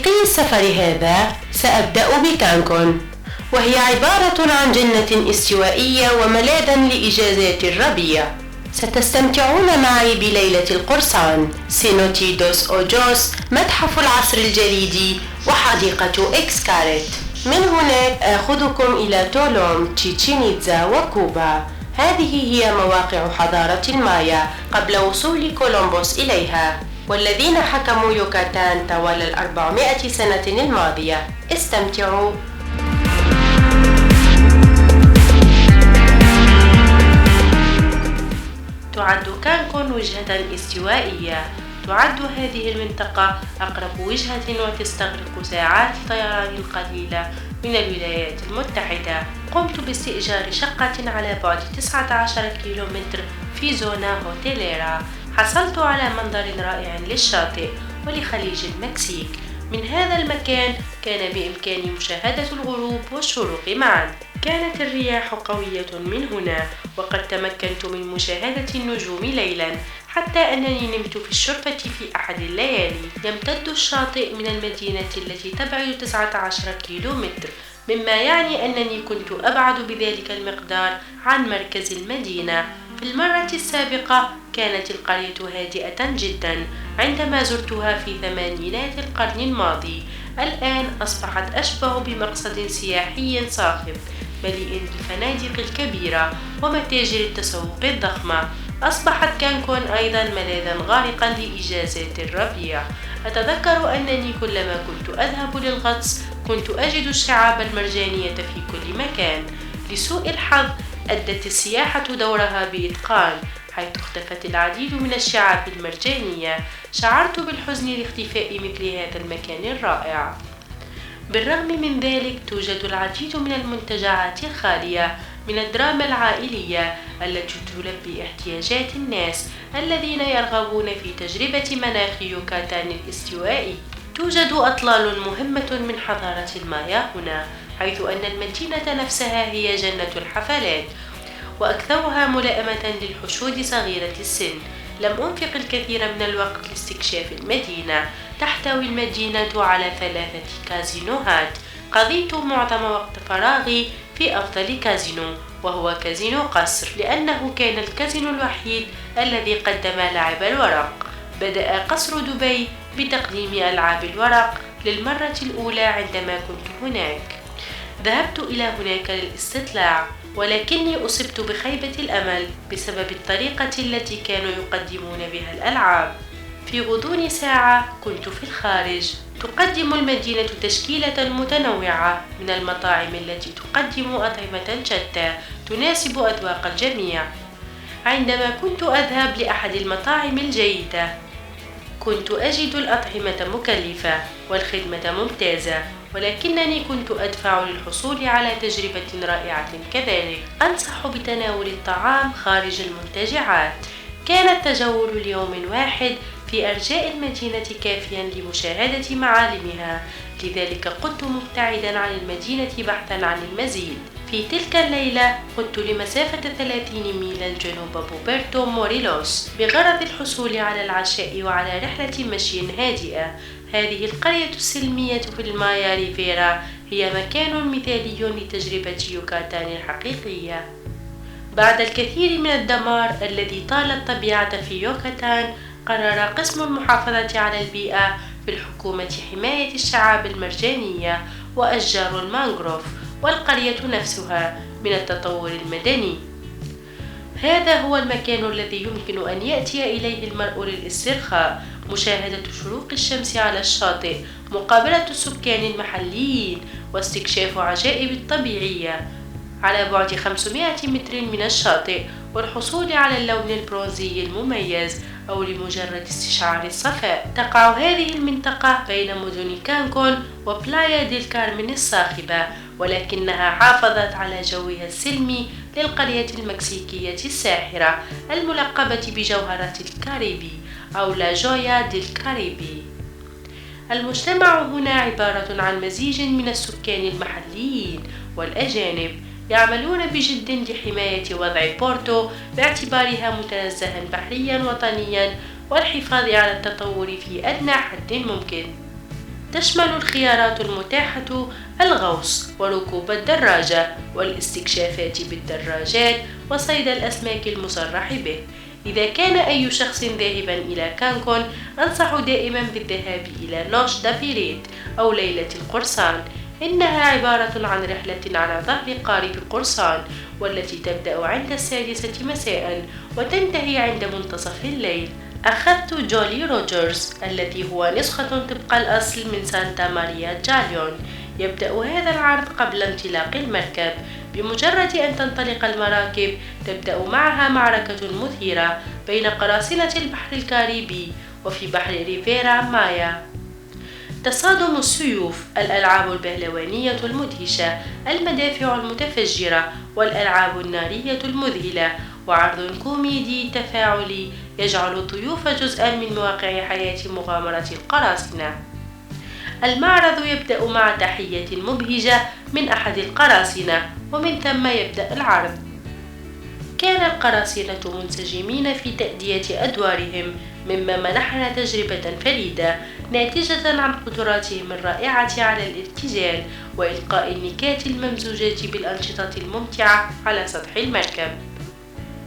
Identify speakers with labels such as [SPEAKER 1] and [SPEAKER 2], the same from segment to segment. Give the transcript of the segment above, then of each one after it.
[SPEAKER 1] رفيقي السفر هذا سأبدأ بكانكون، وهي عبارة عن جنة استوائية وملاذا لإجازات الربيع. ستستمتعون معي بليلة القرصان، سينوتي دوس أوجوس، متحف العصر الجليدي، وحديقة إكسكاريت. من هناك آخذكم إلى تولوم، تشيتشين إتزا وكوبا. هذه هي مواقع حضارة المايا قبل وصول كولومبوس إليها، والذين حكموا يوكاتان طوال 400 سنة الماضية. استمتعوا. تعد كانكون وجهة استوائية. تعد هذه المنطقة أقرب وجهة وتستغرق ساعات طيران قليلة من الولايات المتحدة. قمت باستئجار شقة على بعد 19 كيلومتر في زونا هوتيليرا. حصلت على منظر رائع للشاطئ ولخليج المكسيك. من هذا المكان كان بإمكاني مشاهدة الغروب والشروق معا. كانت الرياح قوية من هنا، وقد تمكنت من مشاهدة النجوم ليلا، حتى أنني نمت في الشرفة في أحد الليالي. يمتد الشاطئ من المدينة التي تبعد 19 كيلومتر، مما يعني أنني كنت أبعد بذلك المقدار عن مركز المدينة. في المرة السابقة كانت القرية هادئة جدا عندما زرتها في ثمانينات القرن الماضي. الآن أصبحت أشبه بمقصد سياحي صاخب مليء بالفنادق الكبيرة ومتاجر التسوق الضخمة. أصبحت كانكون أيضا ملاذا غارقا لإجازات الربيع. أتذكر أنني كلما كنت أذهب للغطس كنت أجد الشعاب المرجانية في كل مكان. لسوء الحظ أدت السياحة دورها بإتقان، حيث اختفت العديد من الشعاب المرجانية. شعرت بالحزن لاختفاء مثل هذا المكان الرائع. بالرغم من ذلك توجد العديد من المنتجعات الخالية من الدراما العائلية التي تلبي احتياجات الناس الذين يرغبون في تجربة مناخ يوكاتان الاستوائي. توجد أطلال مهمة من حضارة المايا هنا، حيث أن المدينة نفسها هي جنة الحفلات، وأكثرها ملائمة للحشود صغيرة السن. لم أنفق الكثير من الوقت لاستكشاف المدينة. تحتوي المدينة على 3 كازينوهات. قضيت معظم وقت فراغي في أفضل كازينو، وهو كازينو قصر، لأنه كان الكازينو الوحيد الذي قدم لعب الورق. بدأ قصر دبي بتقديم ألعاب الورق للمرة الأولى عندما كنت هناك. ذهبت إلى هناك للاستطلاع، ولكني أصبت بخيبة الأمل بسبب الطريقة التي كانوا يقدمون بها الألعاب. في غضون ساعة كنت في الخارج. تقدم المدينة تشكيلة متنوعة من المطاعم التي تقدم أطعمة شتى تناسب أذواق الجميع. عندما كنت أذهب لأحد المطاعم الجيدة كنت أجد الأطعمة مكلفة والخدمة ممتازة، ولكنني كنت أدفع للحصول على تجربة رائعة كذلك. أنصح بتناول الطعام خارج المنتجعات. كان التجول ليوم واحد في أرجاء المدينة كافيا لمشاهدة معالمها، لذلك قدت مبتعدا عن المدينة بحثا عن المزيد. في تلك الليلة قدت لمسافة 30 ميلا جنوب بوبرتو موريلوس بغرض الحصول على العشاء وعلى رحلة مشي هادئة. هذه القرية السلمية في المايا ريفيرا هي مكان مثالي لتجربة يوكاتان الحقيقية. بعد الكثير من الدمار الذي طال الطبيعة في يوكاتان، قرر قسم المحافظة على البيئة في الحكومة حماية الشعاب المرجانية وأشجار المانغروف والقرية نفسها من التطور المدني. هذا هو المكان الذي يمكن أن يأتي إليه المرء للاسترخاء، مشاهدة شروق الشمس على الشاطئ، مقابلة السكان المحليين، واستكشاف عجائب الطبيعية على بعد 500 متر من الشاطئ، والحصول على اللون البرونزي المميز أو لمجرد استشعار الصفاء. تقع هذه المنطقة بين مدن كانكون وبلايا ديل كارمن الصاخبة، ولكنها حافظت على جوها السلمي للقرية المكسيكية الساحرة الملقبة بجوهرة الكاريبي أو لا جويا ديل كاريبي. المجتمع هنا عبارة عن مزيج من السكان المحليين والأجانب، يعملون بجد لحماية وضع بورتو باعتبارها متنزها بحريا وطنيا والحفاظ على التطور في أدنى حد ممكن. تشمل الخيارات المتاحة الغوص وركوب الدراجة والاستكشافات بالدراجات وصيد الأسماك المصرح به. إذا كان أي شخص ذاهبا إلى كانكون، أنصح دائما بالذهاب إلى نوش دابيريت أو ليلة القرصان. إنها عبارة عن رحلة على ظهر قارب القرصان، والتي تبدأ عند 6 مساء وتنتهي عند منتصف الليل. أخذت جولي روجرز التي هو نسخة طبق الأصل من سانتا ماريا جاليون. يبدأ هذا العرض قبل انطلاق المركب. بمجرد أن تنطلق المراكب تبدأ معها معركة مثيرة بين قراصنة البحر الكاريبي وفي بحر ريفيرا مايا. تصادم السيوف، الألعاب البهلوانية المدهشة، المدافع المتفجرة، والألعاب النارية المذهلة، وعرض كوميدي تفاعلي يجعل الضيوف جزءا من واقع حياة مغامرة القراصنة. المعرض يبدأ مع تحية مبهجة من أحد القراصنة، ومن ثم يبدأ العرض. كان القراصنة منسجمين في تأدية أدوارهم، مما منحنا تجربة فريدة ناتجة عن قدراتهم الرائعة على الارتجال وإلقاء النكات الممزوجة بالأنشطة الممتعة على سطح المركب.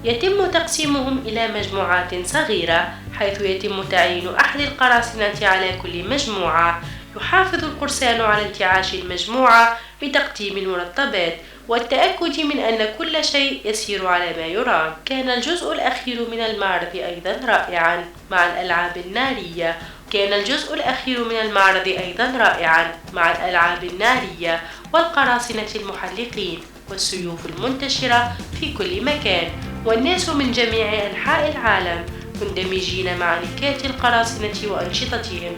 [SPEAKER 1] يتم تقسيمهم إلى مجموعات صغيرة، حيث يتم تعيين أحد القراصنة على كل مجموعة. يحافظ القرصان على انتعاش المجموعة بتقديم المرطبات والتأكد من أن كل شيء يسير على ما يرام. كان الجزء الأخير من المعرض أيضا رائعا مع الألعاب النارية والقراصنة المحلقين والسيوف المنتشرة في كل مكان، والناس من جميع أنحاء العالم مندمجين مع نكات القراصنة وأنشطتهم.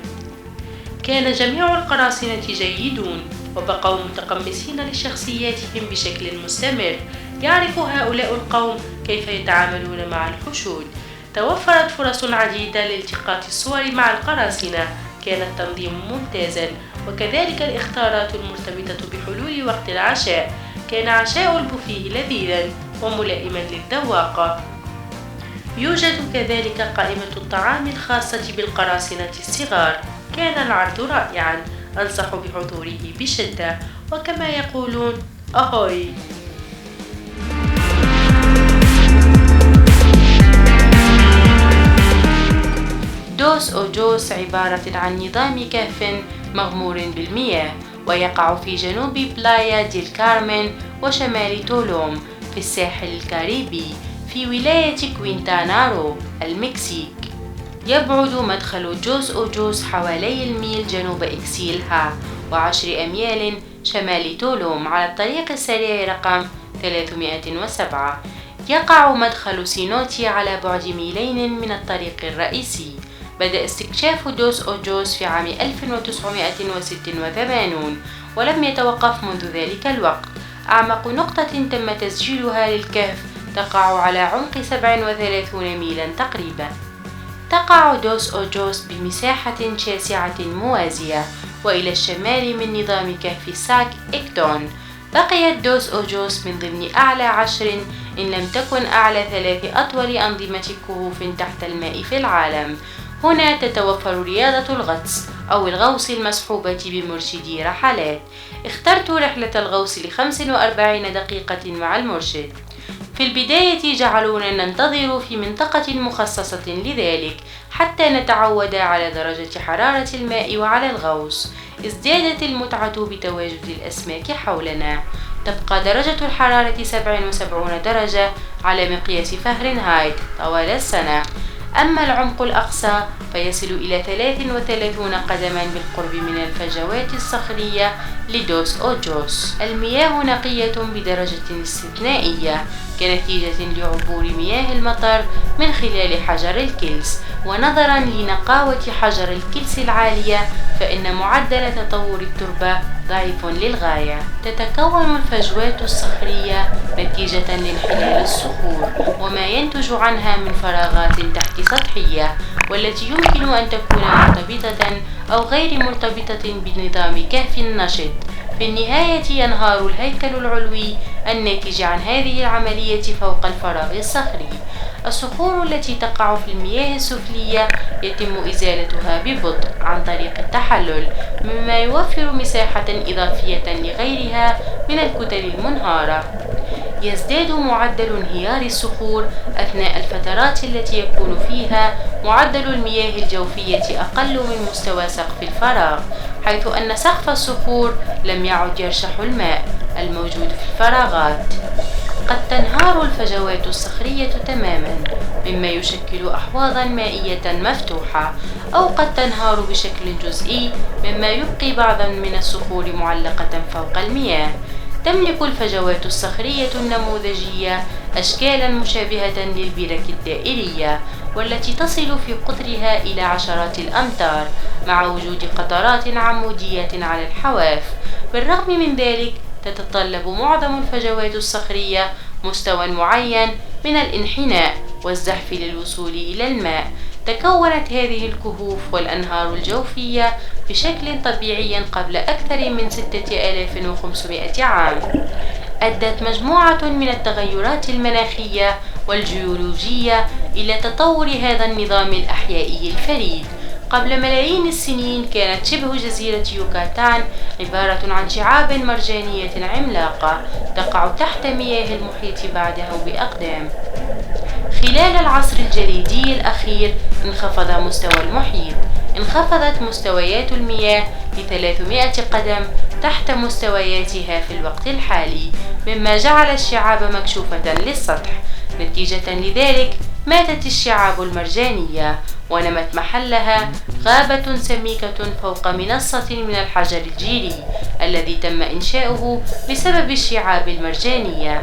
[SPEAKER 1] كان جميع القراصنة جيدون وبقوا متقمصين لشخصياتهم بشكل مستمر. يعرف هؤلاء القوم كيف يتعاملون مع الحشود. توفرت فرص عديدة لالتقاط الصور مع القراصنة. كان التنظيم ممتازا، وكذلك الاختيارات المرتبطة بحلول وقت العشاء. كان عشاء البوفيه لذيذا وملائما للذواقة. يوجد كذلك قائمة الطعام الخاصة بالقراصنة الصغار. كان العرض رائعا، أنصح بحضوره بشدة، وكما يقولون أهوي. دوس أوجوس عبارة عن نظام كهف مغمور بالمياه، ويقع في جنوب بلايا ديل كارمن وشمال تولوم في الساحل الكاريبي في ولاية كوينتانا-رو المكسيك. يبعد مدخل جوس أوجوس حوالي الميل جنوب إكسيلها و10 أميال شمال تولوم على الطريق السريع رقم 307. يقع مدخل سينوتي على بعد ميلين من الطريق الرئيسي. بدأ استكشاف دوس أوجوس في عام 1986 ولم يتوقف منذ ذلك الوقت. أعمق نقطة تم تسجيلها للكهف تقع على عمق 37 ميلا تقريبا. تقع دوس أوجوس بمساحة شاسعة موازية وإلى الشمال من نظام كهف ساك إكتون. بقيت دوس أوجوس من ضمن أعلى 10 إن لم تكن أعلى 3 أطول أنظمة كهوف تحت الماء في العالم. هنا تتوفر رياضة الغطس أو الغوص المصحوبة بمرشدي رحلات. اخترت رحلة الغوص ل45 دقيقة مع المرشد. في البداية جعلونا ننتظر في منطقة مخصصة لذلك حتى نتعود على درجة حرارة الماء وعلى الغوص. ازدادت المتعة بتواجد الأسماك حولنا. تبقى درجة الحرارة 77 درجة على مقياس فهرنهايت طوال السنة. أما العمق الأقصى فيصل إلى 33 قدما بالقرب من الفجوات الصخرية لدوس أوجوس. المياه نقية بدرجة استثنائية كنتيجة لعبور مياه المطر من خلال حجر الكلس. ونظرا لنقاوة حجر الكلس العالية فإن معدل تطور التربة ضعيف للغاية. تتكون الفجوات الصخرية نتيجة لانحلال الصخور وما ينتج عنها من فراغات تحت سطحية، والتي يمكن أن تكون مرتبطة أو غير مرتبطة بنظام كهف نشط. في النهاية ينهار الهيكل العلوي الناتج عن هذه العملية فوق الفراغ الصخري. الصخور التي تقع في المياه السفلية يتم إزالتها ببطء عن طريق التحلل، مما يوفر مساحة إضافية لغيرها من الكتل المنهارة. يزداد معدل انهيار الصخور أثناء الفترات التي يكون فيها معدل المياه الجوفية أقل من مستوى سقف الفراغ، حيث أن سقف الصخور لم يعد يرشح الماء الموجود في الفراغات. قد تنهار الفجوات الصخرية تماما، مما يشكل أحواضا مائية مفتوحة، أو قد تنهار بشكل جزئي، مما يبقي بعضا من الصخور معلقة فوق المياه. تملك الفجوات الصخرية النموذجية أشكالا مشابهة للبرك الدائرية، والتي تصل في قطرها إلى عشرات الأمتار، مع وجود قطرات عمودية على الحواف. بالرغم من ذلك، تتطلب معظم الفجوات الصخرية مستوى معين من الانحناء والزحف للوصول إلى الماء. تكونت هذه الكهوف والأنهار الجوفية بشكل طبيعي قبل أكثر من 6500 عام. أدت مجموعة من التغيرات المناخية والجيولوجية إلى تطور هذا النظام الأحيائي الفريد. قبل ملايين السنين كانت شبه جزيرة يوكاتان عبارة عن شعاب مرجانية عملاقة تقع تحت مياه المحيط بعده بأقدام. خلال العصر الجليدي الأخير انخفض مستوى المحيط. انخفضت مستويات المياه ل300 قدم تحت مستوياتها في الوقت الحالي، مما جعل الشعاب مكشوفة للسطح. نتيجة لذلك ماتت الشعاب المرجانية، ونمت محلها غابة سميكة فوق منصة من الحجر الجيري الذي تم إنشاؤه بسبب الشعاب المرجانية.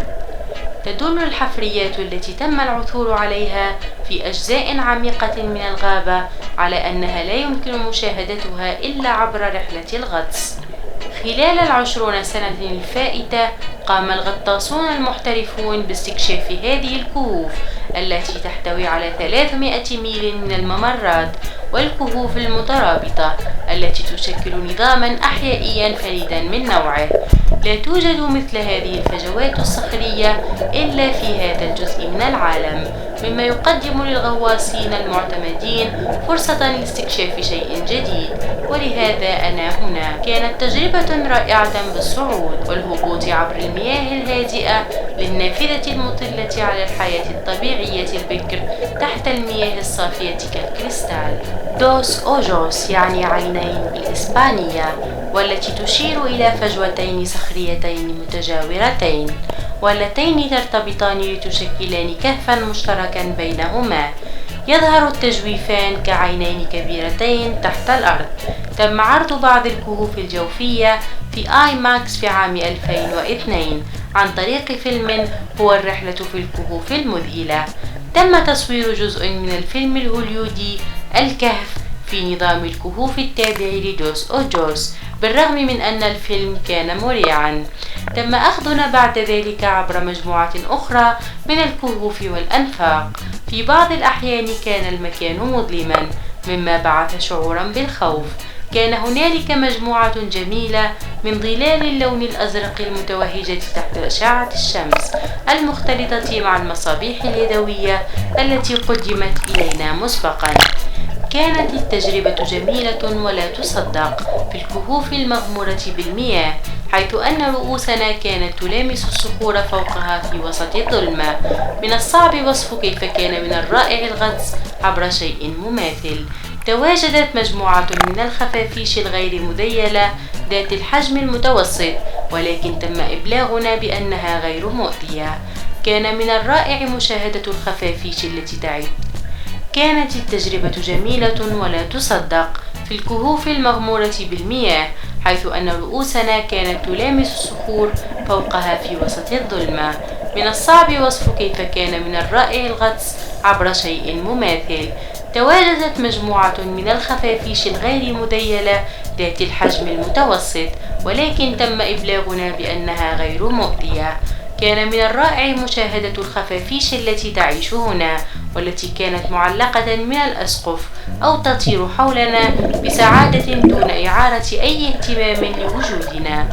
[SPEAKER 1] تدل الحفريات التي تم العثور عليها في أجزاء عميقة من الغابة على أنها لا يمكن مشاهدتها إلا عبر رحلة الغطس. خلال ال20 سنة الفائتة قام الغطاسون المحترفون باستكشاف هذه الكهوف التي تحتوي على 300 ميل من الممرات والكهوف المترابطة التي تشكل نظاما أحيائيا فريدا من نوعه. لا توجد مثل هذه الفجوات الصخرية إلا في هذا الجزء من العالم، مما يقدم للغواصين المعتمدين فرصة لاستكشاف شيء جديد. ولهذا أنا هنا. كانت تجربة رائعة بالصعود والهبوط عبر المياه الهادئة للنافذة المطلة على الحياة الطبيعية البكر تحت المياه الصافية كالكريستال. دوس أوجوس يعني عينين بالإسبانية، والتي تشير إلى فجوتين صخريتين متجاورتين واللتين ترتبطان لتشكلان كهفا مشتركا بينهما. يظهر التجويفان كعينين كبيرتين تحت الأرض. تم عرض بعض الكهوف الجوفية في آي ماكس في عام 2002 عن طريق فيلم هو الرحلة في الكهوف المذهلة. تم تصوير جزء من الفيلم الهوليودي الكهف في نظام الكهوف التابع لدوس أوجوس، بالرغم من أن الفيلم كان مريعا. تم أخذنا بعد ذلك عبر مجموعة أخرى من الكهوف والأنفاق. في بعض الأحيان كان المكان مظلما، مما بعث شعورا بالخوف. كان هنالك مجموعة جميلة من ظلال اللون الأزرق المتوهجة تحت أشعة الشمس المختلطة مع المصابيح اليدوية التي قدمت إلينا مسبقا. كانت التجربة جميلة ولا تصدق في الكهوف المغمورة بالمياه، حيث أن رؤوسنا كانت تلامس الصخور فوقها في وسط الظلمة. من الصعب وصف كيف كان من الرائع الغطس عبر شيء مماثل. تواجدت مجموعة من الخفافيش الغير مذيلة ذات الحجم المتوسط، ولكن تم إبلاغنا بأنها غير مؤذية. كان من الرائع مشاهدة الخفافيش التي تعد. كانت التجربة جميلة ولا تصدق في الكهوف المغمورة بالمياه، حيث أن رؤوسنا كانت تلامس الصخور فوقها في وسط الظلمة. من الصعب وصف كيف كان من الرائع الغطس عبر شيء مماثل. تواجدت مجموعة من الخفافيش الغير مذيلة ذات الحجم المتوسط، ولكن تم إبلاغنا بأنها غير مؤذية. كان من الرائع مشاهدة الخفافيش التي تعيش هنا، والتي كانت معلقة من الأسقف أو تطير حولنا بسعادة دون إعارة أي اهتمام لوجودنا.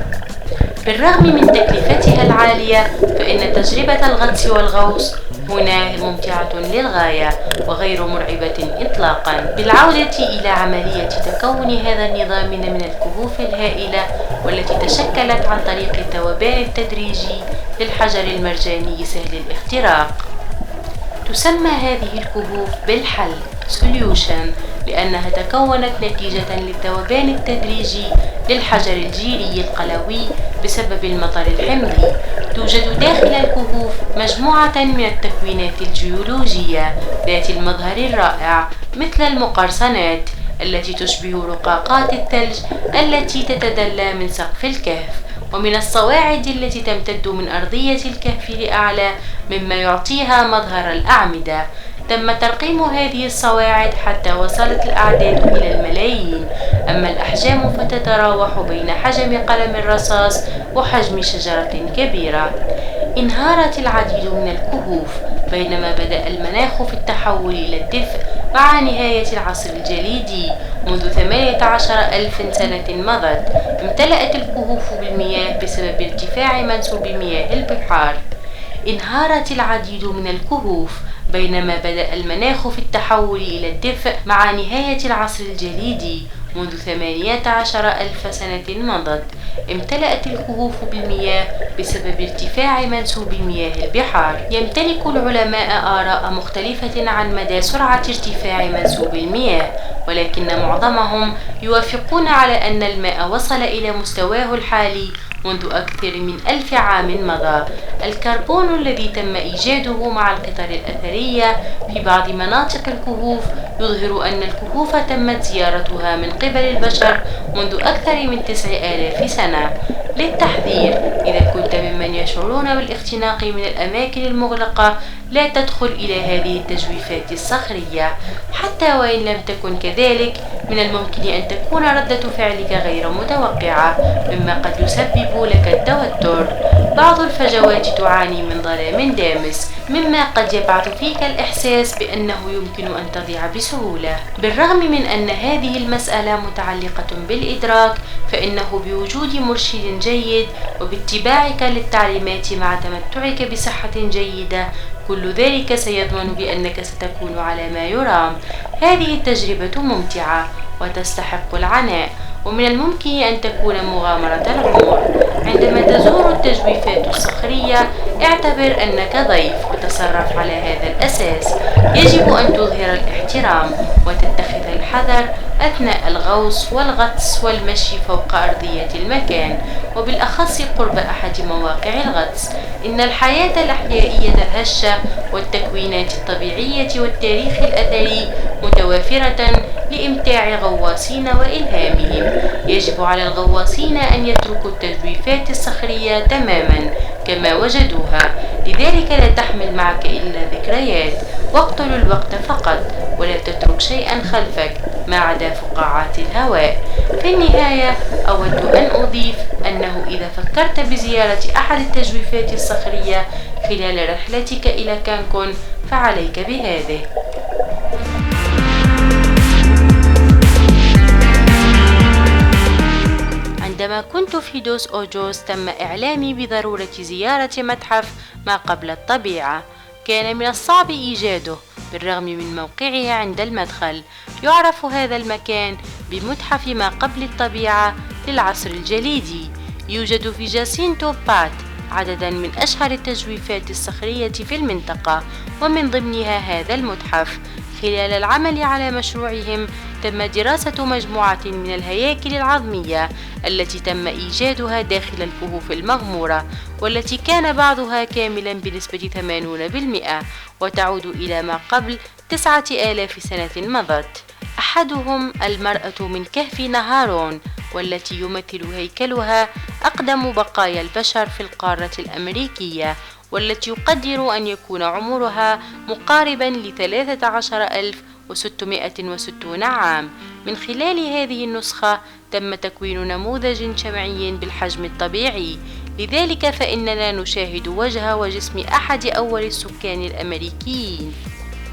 [SPEAKER 1] بالرغم من تكلفتها العالية، فإن تجربة الغطس والغوص هنا ممتعة للغاية وغير مرعبة إطلاقا. بالعودة إلى عملية تكون هذا النظام من الكهوف الهائلة والتي تشكلت عن طريق الذوبان التدريجي للحجر المرجاني سهل الاختراق. تسمى هذه الكهوف بالحل solution لأنها تكونت نتيجة للذوبان التدريجي للحجر الجيري القلوي بسبب المطر الحمضي. توجد داخل الكهوف مجموعة من التكوينات الجيولوجية ذات المظهر الرائع مثل المقرصنات التي تشبه رقاقات الثلج التي تتدلى من سقف الكهف، ومن الصواعد التي تمتد من أرضية الكهف لأعلى مما يعطيها مظهر الأعمدة. تم ترقيم هذه الصواعد حتى وصلت الأعداد إلى الملايين، أما الأحجام فتتراوح بين حجم قلم الرصاص وحجم شجرة كبيرة. انهارت العديد من الكهوف بينما بدأ المناخ في التحول إلى الدفء مع نهاية العصر الجليدي منذ 18,000 سنة مضت. امتلأت الكهوف بالمياه بسبب ارتفاع منسوب مياه البحار. انهارت العديد من الكهوف بينما بدأ المناخ في التحول إلى الدفء مع نهاية العصر الجليدي منذ 18,000 سنة مضت. امتلأت الكهوف بالمياه بسبب ارتفاع منسوب مياه البحار. يمتلك العلماء آراء مختلفة عن مدى سرعة ارتفاع منسوب المياه، ولكن معظمهم يوافقون على أن الماء وصل إلى مستواه الحالي منذ أكثر من 1000 عام مضى. الكربون الذي تم إيجاده مع القطر الأثرية في بعض مناطق الكهوف يظهر أن الكهوف تمت زيارتها من قبل البشر منذ أكثر من 9000 سنة. للتحذير، إذا كنت ممن يشعرون بالاختناق من الأماكن المغلقة لا تدخل إلى هذه التجويفات الصخرية. حتى وإن لم تكن كذلك، من الممكن أن تكون ردة فعلك غير متوقعة مما قد يسبب لك التوتر. بعض الفجوات تعاني من ظلام دامس مما قد يبعث فيك الإحساس بأنه يمكن أن تضيع بسهولة. بالرغم من أن هذه المسألة متعلقة بالإدراك، فإنه بوجود مرشد جيد وباتباعك للتعليمات مع تمتعك بصحة جيدة كل ذلك سيضمن بأنك ستكون على ما يرام. هذه التجربة ممتعة وتستحق العناء، ومن الممكن أن تكون مغامرة العمر. عندما تزور التجويفات الصخرية اعتبر أنك ضيف وتصرف على هذا الأساس. يجب أن تظهر الاحترام وتتخذ الحذر أثناء الغوص والغطس والمشي فوق أرضية المكان، وبالأخص قرب أحد مواقع الغطس. إن الحياة الأحيائية الهشة والتكوينات الطبيعية والتاريخ الأثري متوافرة لإمتاع غواصين وإلهامهم. يجب على الغواصين أن يتركوا التجويفات الصخرية تماما كما وجدوها، لذلك لا تحمل معك إلا ذكريات. واقتل الوقت فقط ولا تترك شيئا خلفك ما عدا فقاعات الهواء. في النهاية أود أن أضيف أنه إذا فكرت بزيارة أحد التجويفات الصخرية خلال رحلتك إلى كانكون فعليك بهذه. عندما كنت في دوس أوجوس تم إعلامي بضرورة زيارة متحف ما قبل الطبيعة. كان من الصعب إيجاده بالرغم من موقعه عند المدخل. يعرف هذا المكان بمتحف ما قبل الطبيعة للعصر الجليدي. يوجد في جاسينتو بات عددا من أشهر التجويفات الصخرية في المنطقة، ومن ضمنها هذا المتحف. خلال العمل على مشروعهم تم دراسة مجموعة من الهياكل العظمية التي تم إيجادها داخل الكهوف المغمورة، والتي كان بعضها كاملا بنسبة 80% وتعود إلى ما قبل 9000 سنة مضت. أحدهم المرأة من كهف نهارون، والتي يمثل هيكلها أقدم بقايا البشر في القارة الأمريكية، والتي يقدر أن يكون عمرها مقاربا ل 13,660 عام. من خلال هذه النسخة تم تكوين نموذج شمعي بالحجم الطبيعي، لذلك فإننا نشاهد وجه وجسم أحد أول السكان الأمريكيين.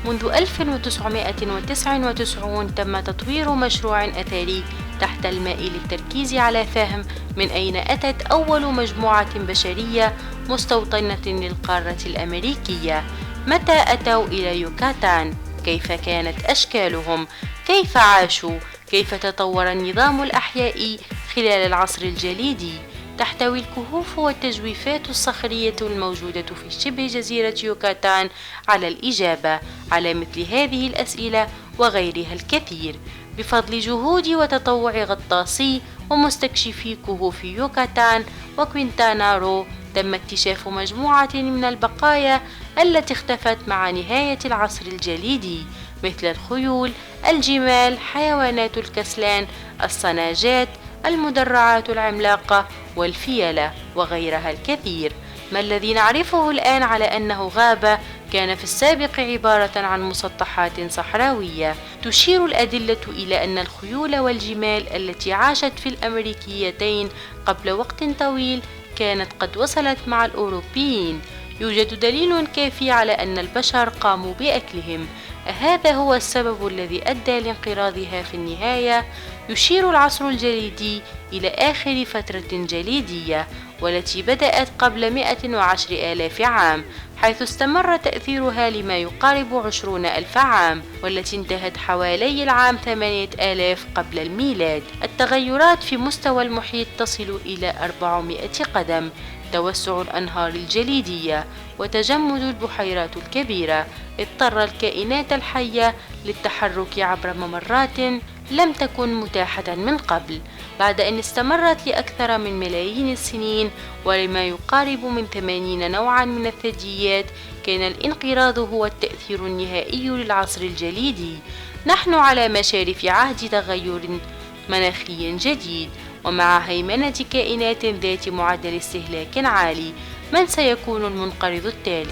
[SPEAKER 1] منذ 1999 تم تطوير مشروع أثري تحت الماء للتركيز على فهم من أين أتت أول مجموعة بشرية مستوطنة للقارة الأمريكية. متى أتوا إلى يوكاتان؟ كيف كانت أشكالهم؟ كيف عاشوا؟ كيف تطور النظام الأحيائي خلال العصر الجليدي؟ تحتوي الكهوف والتجويفات الصخرية الموجودة في شبه جزيرة يوكاتان على الإجابة على مثل هذه الأسئلة وغيرها الكثير، بفضل جهود وتطوع غطاسي ومستكشفي كهوف يوكاتان وكوينتانا رو. تم اكتشاف مجموعة من البقايا التي اختفت مع نهاية العصر الجليدي، مثل الخيول، الجمال، حيوانات الكسلان، الصناجات، المدرعات العملاقة والفيلة وغيرها الكثير. ما الذي نعرفه الآن على أنه غابة كان في السابق عبارة عن مسطحات صحراوية. تشير الأدلة إلى أن الخيول والجمال التي عاشت في الأمريكيتين قبل وقت طويل كانت قد وصلت مع الأوروبيين. يوجد دليل كافي على أن البشر قاموا بأكلهم. هذا هو السبب الذي أدى لانقراضها في النهاية. يشير العصر الجليدي إلى آخر فترة جليدية، والتي بدأت قبل 110,000 عام، حيث استمر تأثيرها لما يقارب 20,000 عام، والتي انتهت حوالي العام 8,000 قبل الميلاد. التغيرات في مستوى المحيط تصل إلى 400 قدم، توسع الأنهار الجليدية وتجمد البحيرات الكبيرة اضطر الكائنات الحية للتحرك عبر ممرات لم تكن متاحة من قبل. بعد أن استمرت لأكثر من ملايين السنين ولما يقارب من 80 نوعا من الثدييات، كان الانقراض هو التأثير النهائي للعصر الجليدي. نحن على مشارف عهد تغير مناخي جديد، ومع هيمنة كائنات ذات معدل استهلاك عالي. من سيكون المنقرض التالي؟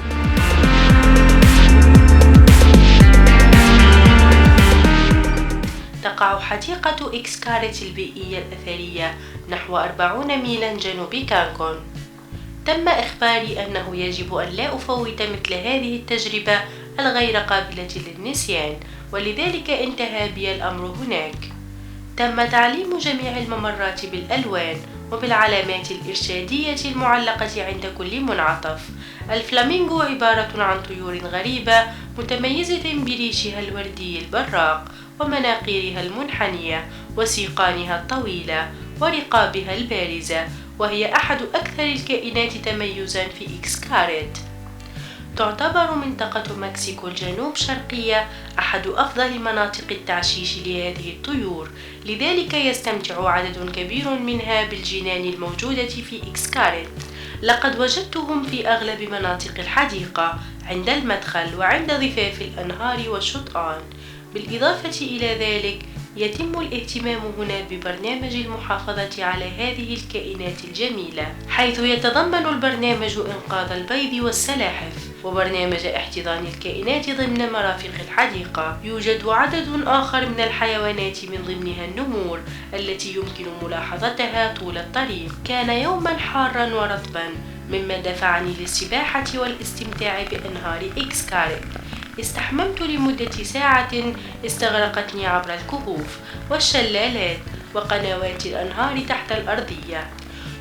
[SPEAKER 1] تقع حديقة إكسكاريت البيئية الأثرية نحو 40 ميلا جنوب كانكون. تم إخباري أنه يجب أن لا أفوت مثل هذه التجربة الغير قابلة للنسيان، ولذلك انتهى بي الأمر هناك. تم تعليم جميع الممرات بالألوان وبالعلامات الإرشادية المعلقة عند كل منعطف. الفلامينغو عبارة عن طيور غريبة متميزة بريشها الوردي البراق ومناقيرها المنحنية وسيقانها الطويلة ورقابها البارزة، وهي أحد أكثر الكائنات تميزاً في إكسكاريت. تعتبر منطقة مكسيكو الجنوب شرقية أحد أفضل مناطق التعشيش لهذه الطيور، لذلك يستمتع عدد كبير منها بالجنان الموجودة في إكسكاريت. لقد وجدتهم في أغلب مناطق الحديقة، عند المدخل وعند ضفاف الأنهار والشطآن. بالإضافة إلى ذلك، يتم الاهتمام هنا ببرنامج المحافظة على هذه الكائنات الجميلة، حيث يتضمن البرنامج إنقاذ البيض والسلاحف، وبرنامج احتضان الكائنات ضمن مرافق الحديقة. يوجد عدد آخر من الحيوانات من ضمنها النمور التي يمكن ملاحظتها طول الطريق. كان يوما حارا ورطبا، مما دفعني للسباحة والاستمتاع بأنهار إكسكاريت. استحممت لمدة ساعة استغرقتني عبر الكهوف والشلالات وقنوات الأنهار تحت الأرضية.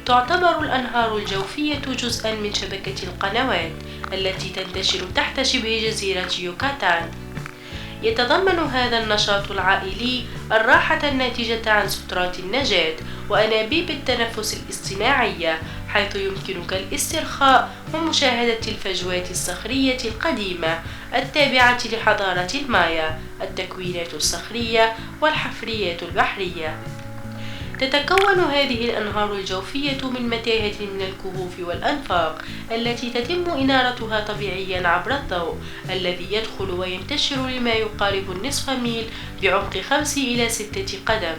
[SPEAKER 1] تعتبر الأنهار الجوفية جزءاً من شبكة القنوات التي تنتشر تحت شبه جزيرة يوكاتان. يتضمن هذا النشاط العائلي الراحة الناتجة عن سترات النجاة وأنابيب التنفس الاصطناعية، حيث يمكنك الاسترخاء ومشاهدة الفجوات الصخرية القديمة التابعة لحضارة المايا، التكوينات الصخرية والحفريات البحرية. تتكون هذه الأنهار الجوفية من متاهة من الكهوف والأنفاق التي تتم إنارتها طبيعيا عبر الضوء الذي يدخل وينتشر لما يقارب النصف ميل بعمق 5 إلى 6 قدم.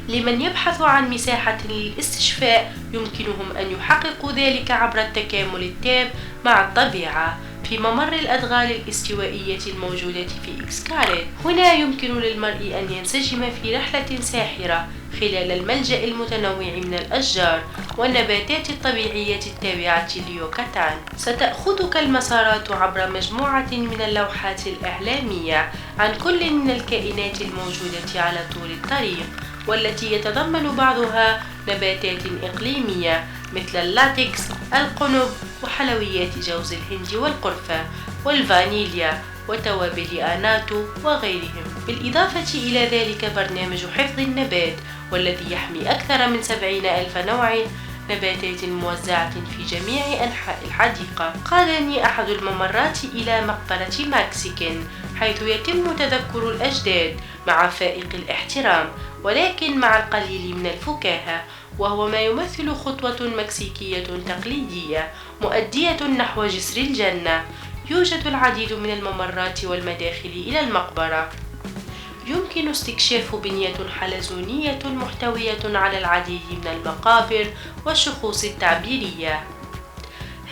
[SPEAKER 1] لمن يبحث عن مساحة للاستشفاء يمكنهم أن يحققوا ذلك عبر التكامل التام مع الطبيعة في ممر الأدغال الاستوائية الموجودة في إكسكاريت. هنا يمكن للمرء أن ينسجم في رحلة ساحرة خلال الملجأ المتنوع من الأشجار والنباتات الطبيعية التابعة ليوكاتان. ستأخذك المسارات عبر مجموعة من اللوحات الإعلامية عن كل من الكائنات الموجودة على طول الطريق، والتي يتضمن بعضها نباتات إقليمية مثل اللاتكس، القنب، وحلويات جوز الهند والقرفة، والفانيليا وتوابل آناتو وغيرهم. بالإضافة إلى ذلك برنامج حفظ النبات، والذي يحمي أكثر من 70,000 نوع نباتات موزعة في جميع أنحاء الحديقة. قادني أحد الممرات إلى مقبرة مكسيكن، حيث يتم تذكر الأجداد مع فائق الاحترام ولكن مع القليل من الفكاهة، وهو ما يمثل خطوة مكسيكية تقليدية مؤدية نحو جسر الجنة. يوجد العديد من الممرات والمداخل إلى المقبرة. يمكن استكشاف بنية حلزونية محتوية على العديد من المقابر والشخوص التعبيرية.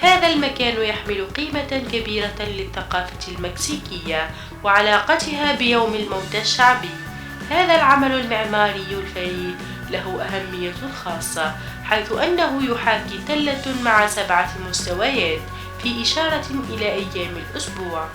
[SPEAKER 1] هذا المكان يحمل قيمة كبيرة للثقافة المكسيكية وعلاقتها بيوم الموتى الشعبي. هذا العمل المعماري الفريد له أهمية خاصة، حيث أنه يحاكي تلة مع 7 مستويات في إشارة إلى أيام الأسبوع.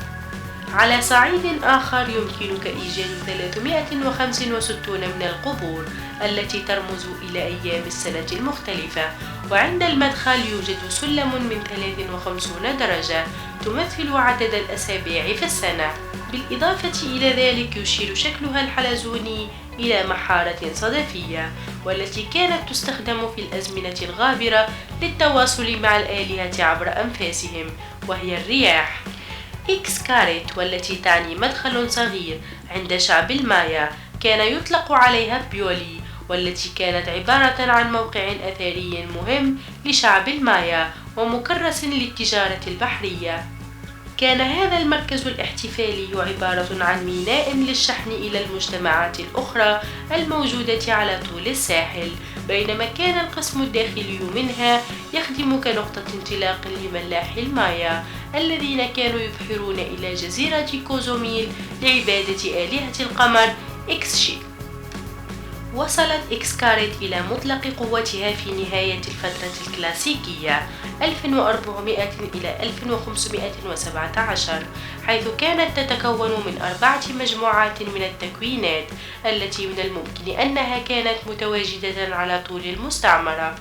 [SPEAKER 1] على صعيد آخر يمكنك إيجاد 365 من القبور التي ترمز إلى أيام السنة المختلفة، وعند المدخل يوجد سلم من 53 درجة تمثل عدد الأسابيع في السنة. بالإضافة إلى ذلك يشير شكلها الحلزوني إلى محارة صدفية، والتي كانت تستخدم في الأزمنة الغابرة للتواصل مع الآلهة عبر أنفاسهم، وهي الرياح. إكسكاريت، والتي تعني مدخل صغير عند شعب المايا، كان يطلق عليها بيولي، والتي كانت عبارة عن موقع أثري مهم لشعب المايا ومكرس للتجارة البحرية. كان هذا المركز الاحتفالي عبارة عن ميناء للشحن إلى المجتمعات الأخرى الموجودة على طول الساحل، بينما كان القسم الداخلي منها يخدم كنقطة انطلاق لملاحي المايا الذين كانوا يبحرون إلى جزيرة كوزوميل لعبادة آلهة القمر إكسشي. وصلت إكسكاريت إلى مطلق قوتها في نهاية الفترة الكلاسيكية 1400 إلى 1517، حيث كانت تتكون من 4 مجموعات من التكوينات التي من الممكن أنها كانت متواجدة على طول المستعمرة.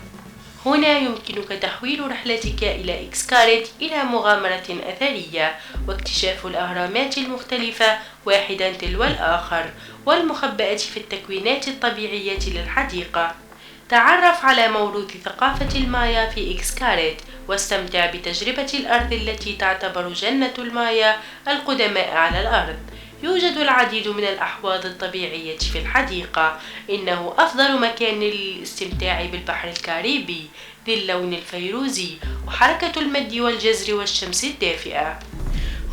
[SPEAKER 1] هنا يمكنك تحويل رحلتك إلى إكسكاريت إلى مغامرة أثرية واكتشاف الأهرامات المختلفة واحدا تلو الآخر والمخبأة في التكوينات الطبيعية للحديقة. تعرف على موروث ثقافة المايا في إكسكاريت واستمتع بتجربة الأرض التي تعتبر جنة المايا القدماء على الأرض. يوجد العديد من الأحواض الطبيعية في الحديقة. إنه أفضل مكان للاستمتاع بالبحر الكاريبي ذي اللون الفيروزي وحركة المد والجزر والشمس الدافئة.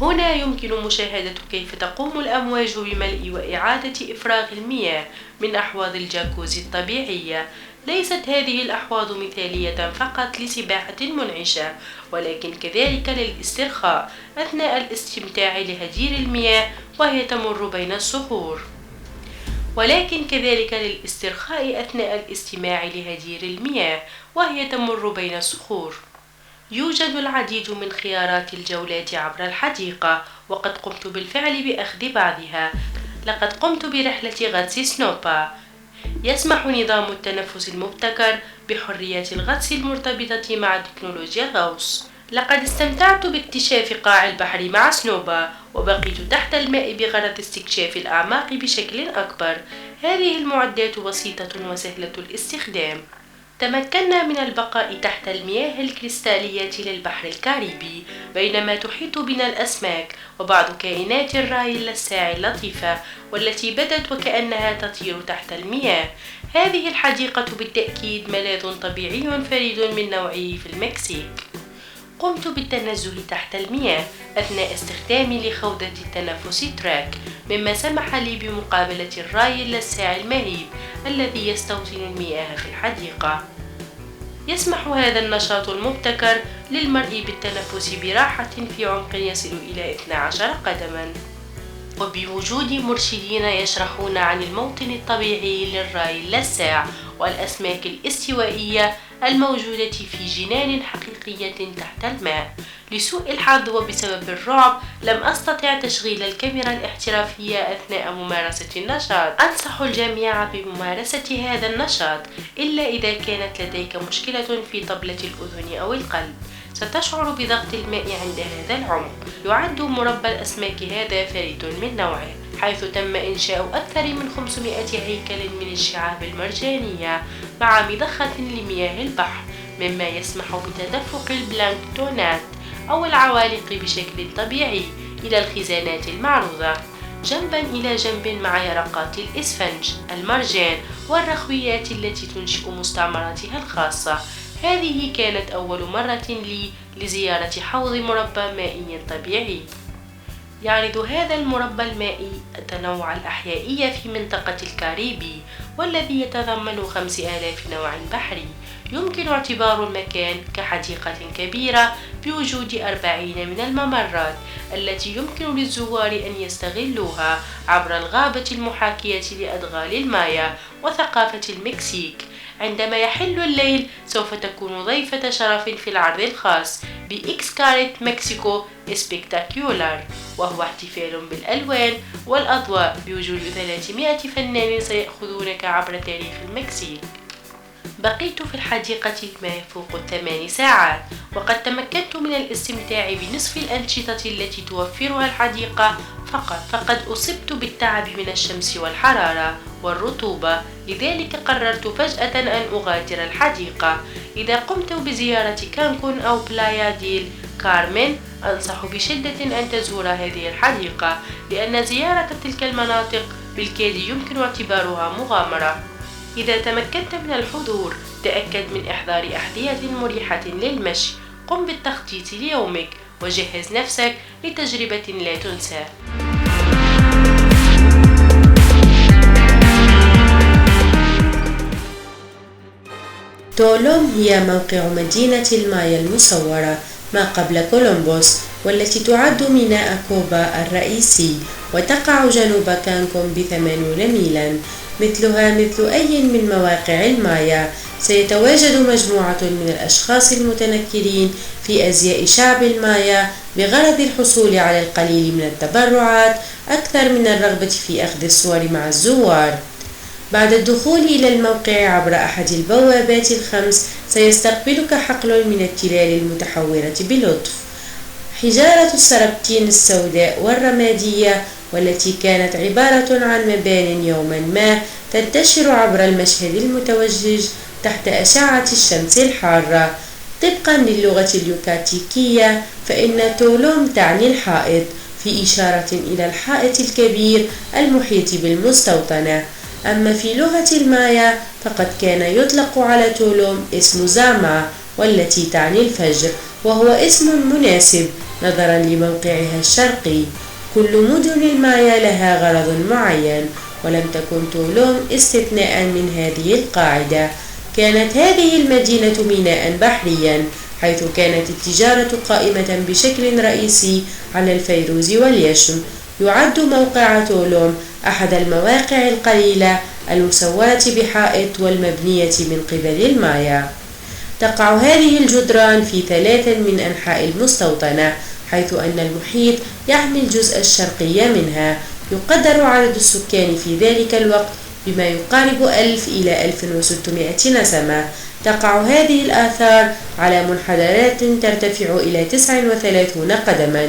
[SPEAKER 1] هنا يمكن مشاهدة كيف تقوم الأمواج بملء وإعادة إفراغ المياه من أحواض الجاكوزي الطبيعية. ليست هذه الأحواض مثالية فقط لسباحة منعشة، ولكن كذلك للاسترخاء أثناء الاستمتاع لهدير المياه وهي تمر بين الصخور، يوجد العديد من خيارات الجولات عبر الحديقة، وقد قمت بالفعل بأخذ بعضها. لقد قمت برحلة غطس سنوبا. يسمح نظام التنفس المبتكر بحرية الغطس المرتبطة مع تكنولوجيا الغوص. لقد استمتعت باكتشاف قاع البحر مع سنوبا، وبقيت تحت الماء بغرض استكشاف الأعماق بشكل أكبر. هذه المعدات بسيطة وسهلة الاستخدام. تمكنا من البقاء تحت المياه الكريستالية للبحر الكاريبي، بينما تحيط بنا الأسماك وبعض كائنات الراي اللساع اللطيفة والتي بدت وكأنها تطير تحت المياه. هذه الحديقة بالتأكيد ملاذ طبيعي فريد من نوعه في المكسيك. قمت بالتنزه تحت المياه أثناء استخدامي لخوذة التنفس تراك، مما سمح لي بمقابلة الراي اللساع المهيب الذي يستوطن المياه في الحديقة. يسمح هذا النشاط المبتكر للمرء بالتنفس براحة في عمق يصل إلى 12 قدما، وبوجود مرشدين يشرحون عن الموطن الطبيعي للراي اللساع والأسماك الاستوائية الموجودة في جنان حقيقية تحت الماء. لسوء الحظ وبسبب الرعب لم أستطع تشغيل الكاميرا الاحترافية أثناء ممارسة النشاط. أنصح الجميع بممارسة هذا النشاط إلا إذا كانت لديك مشكلة في طبلة الأذن أو القلب. ستشعر بضغط الماء عند هذا العمق. يعد مربى الأسماك هذا فريد من نوعه، حيث تم إنشاء أكثر من 500 هيكل من الشعاب المرجانية مع مضخة لمياه البحر، مما يسمح بتدفق البلانكتونات أو العوالق بشكل طبيعي إلى الخزانات المعروضة، جنبا إلى جنب مع يرقات الإسفنج، المرجان والرخويات التي تنشئ مستعمراتها الخاصة. هذه كانت أول مرة لي لزيارة حوض مربى مائي طبيعي. يعرض هذا المربى المائي التنوع الأحيائي في منطقة الكاريبي، والذي يتضمن 5000 نوع بحري. يمكن اعتبار المكان كحديقة كبيرة بوجود 40 من الممرات التي يمكن للزوار أن يستغلوها عبر الغابة المحاكية لأدغال المايا وثقافة المكسيك. عندما يحل الليل سوف تكون ضيفة شرف في العرض الخاص بإكس كاريت مكسيكو سبيكتاكيولار، وهو احتفال بالألوان والأضواء بوجود 300 فنان سيأخذونك عبر تاريخ المكسيك. بقيت في الحديقة ما يفوق 8 ساعات، وقد تمكنت من الاستمتاع بنصف الأنشطة التي توفرها الحديقة فقد أصبت بالتعب من الشمس والحرارة والرطوبة، لذلك قررت فجأة أن أغادر الحديقة. إذا قمت بزيارة كانكون أو بلايا ديل كارمن، أنصح بشدة أن تزور هذه الحديقة، لأن زيارة تلك المناطق بالكاد يمكن اعتبارها مغامرة. إذا تمكنت من الحضور، تأكد من إحضار أحذية مريحة للمشي. قم بالتخطيط ليومك وجهز نفسك لتجربة لا تنسى.
[SPEAKER 2] تولوم هي موقع مدينة المايا المصورة ما قبل كولومبوس، والتي تعد ميناء كوبا الرئيسي، وتقع جنوب كانكون ب80 ميلا. مثلها مثل أي من مواقع المايا، سيتواجد مجموعة من الأشخاص المتنكرين في أزياء شعب المايا بغرض الحصول على القليل من التبرعات أكثر من الرغبة في أخذ الصور مع الزوار. بعد الدخول إلى الموقع عبر أحد البوابات الخمس، سيستقبلك حقل من التلال المتحورة بلطف. حجارة السربتين السوداء والرمادية، والتي كانت عبارة عن مبان يوما ما تنتشر عبر المشهد المتوجج تحت أشعة الشمس الحارة. طبقا للغة اليوكاتيكية، فإن تولوم تعني الحائط، في إشارة إلى الحائط الكبير المحيط بالمستوطنة. أما في لغة المايا فقد كان يطلق على تولوم اسم زاما، والتي تعني الفجر، وهو اسم مناسب نظرا لموقعها الشرقي. كل مدن المايا لها غرض معين، ولم تكن تولوم استثناء من هذه القاعدة. كانت هذه المدينة ميناء بحريا، حيث كانت التجارة قائمة بشكل رئيسي على الفيروز واليشم. يعد موقع تولوم أحد المواقع القليلة المسوّاة بحائط والمبنية من قبل المايا. تقع هذه الجدران في 3 من أنحاء المستوطنة، حيث أن المحيط يحمي الجزء الشرقي منها. يقدر عدد السكان في ذلك الوقت بما يقارب 1000 إلى 1600 نسمة. تقع هذه الآثار على منحدرات ترتفع إلى 39 قدما.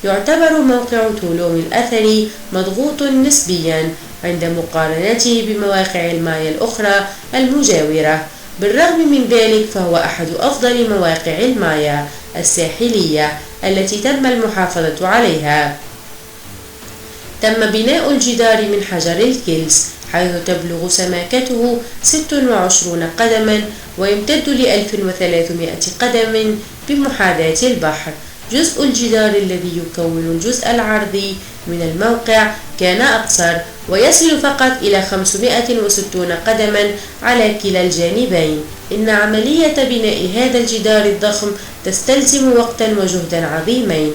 [SPEAKER 2] يعتبر موقع تولوم الأثري مضغوط نسبيا عند مقارنته بمواقع المايا الأخرى المجاورة. بالرغم من ذلك، فهو أحد أفضل مواقع المايا الساحلية التي تم المحافظة عليها. تم بناء الجدار من حجر الكلس، حيث تبلغ سماكته 26 قدما ويمتد ل 1300 قدم بمحاذاة البحر. جزء الجدار الذي يكون الجزء العرضي من الموقع كان أقصر، ويصل فقط إلى 560 قدما على كلا الجانبين. إن عملية بناء هذا الجدار الضخم تستلزم وقتا وجهدا عظيمين،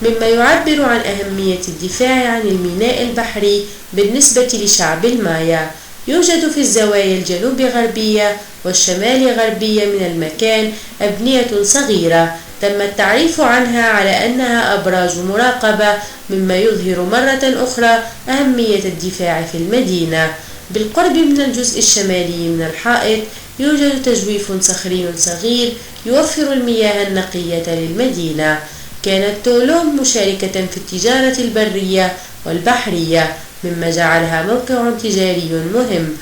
[SPEAKER 2] مما يعبر عن أهمية الدفاع عن الميناء البحري بالنسبة لشعب المايا. يوجد في الزوايا الجنوب غربية والشمال غربية من المكان أبنية صغيرة تم التعريف عنها على أنها أبراج مراقبة، مما يظهر مرة أخرى أهمية الدفاع في المدينة. بالقرب من الجزء الشمالي من الحائط يوجد تجويف صخري صغير يوفر المياه النقية للمدينة. كانت تولوم مشاركة في التجارة البرية والبحرية، مما جعلها موقع تجاري مهم،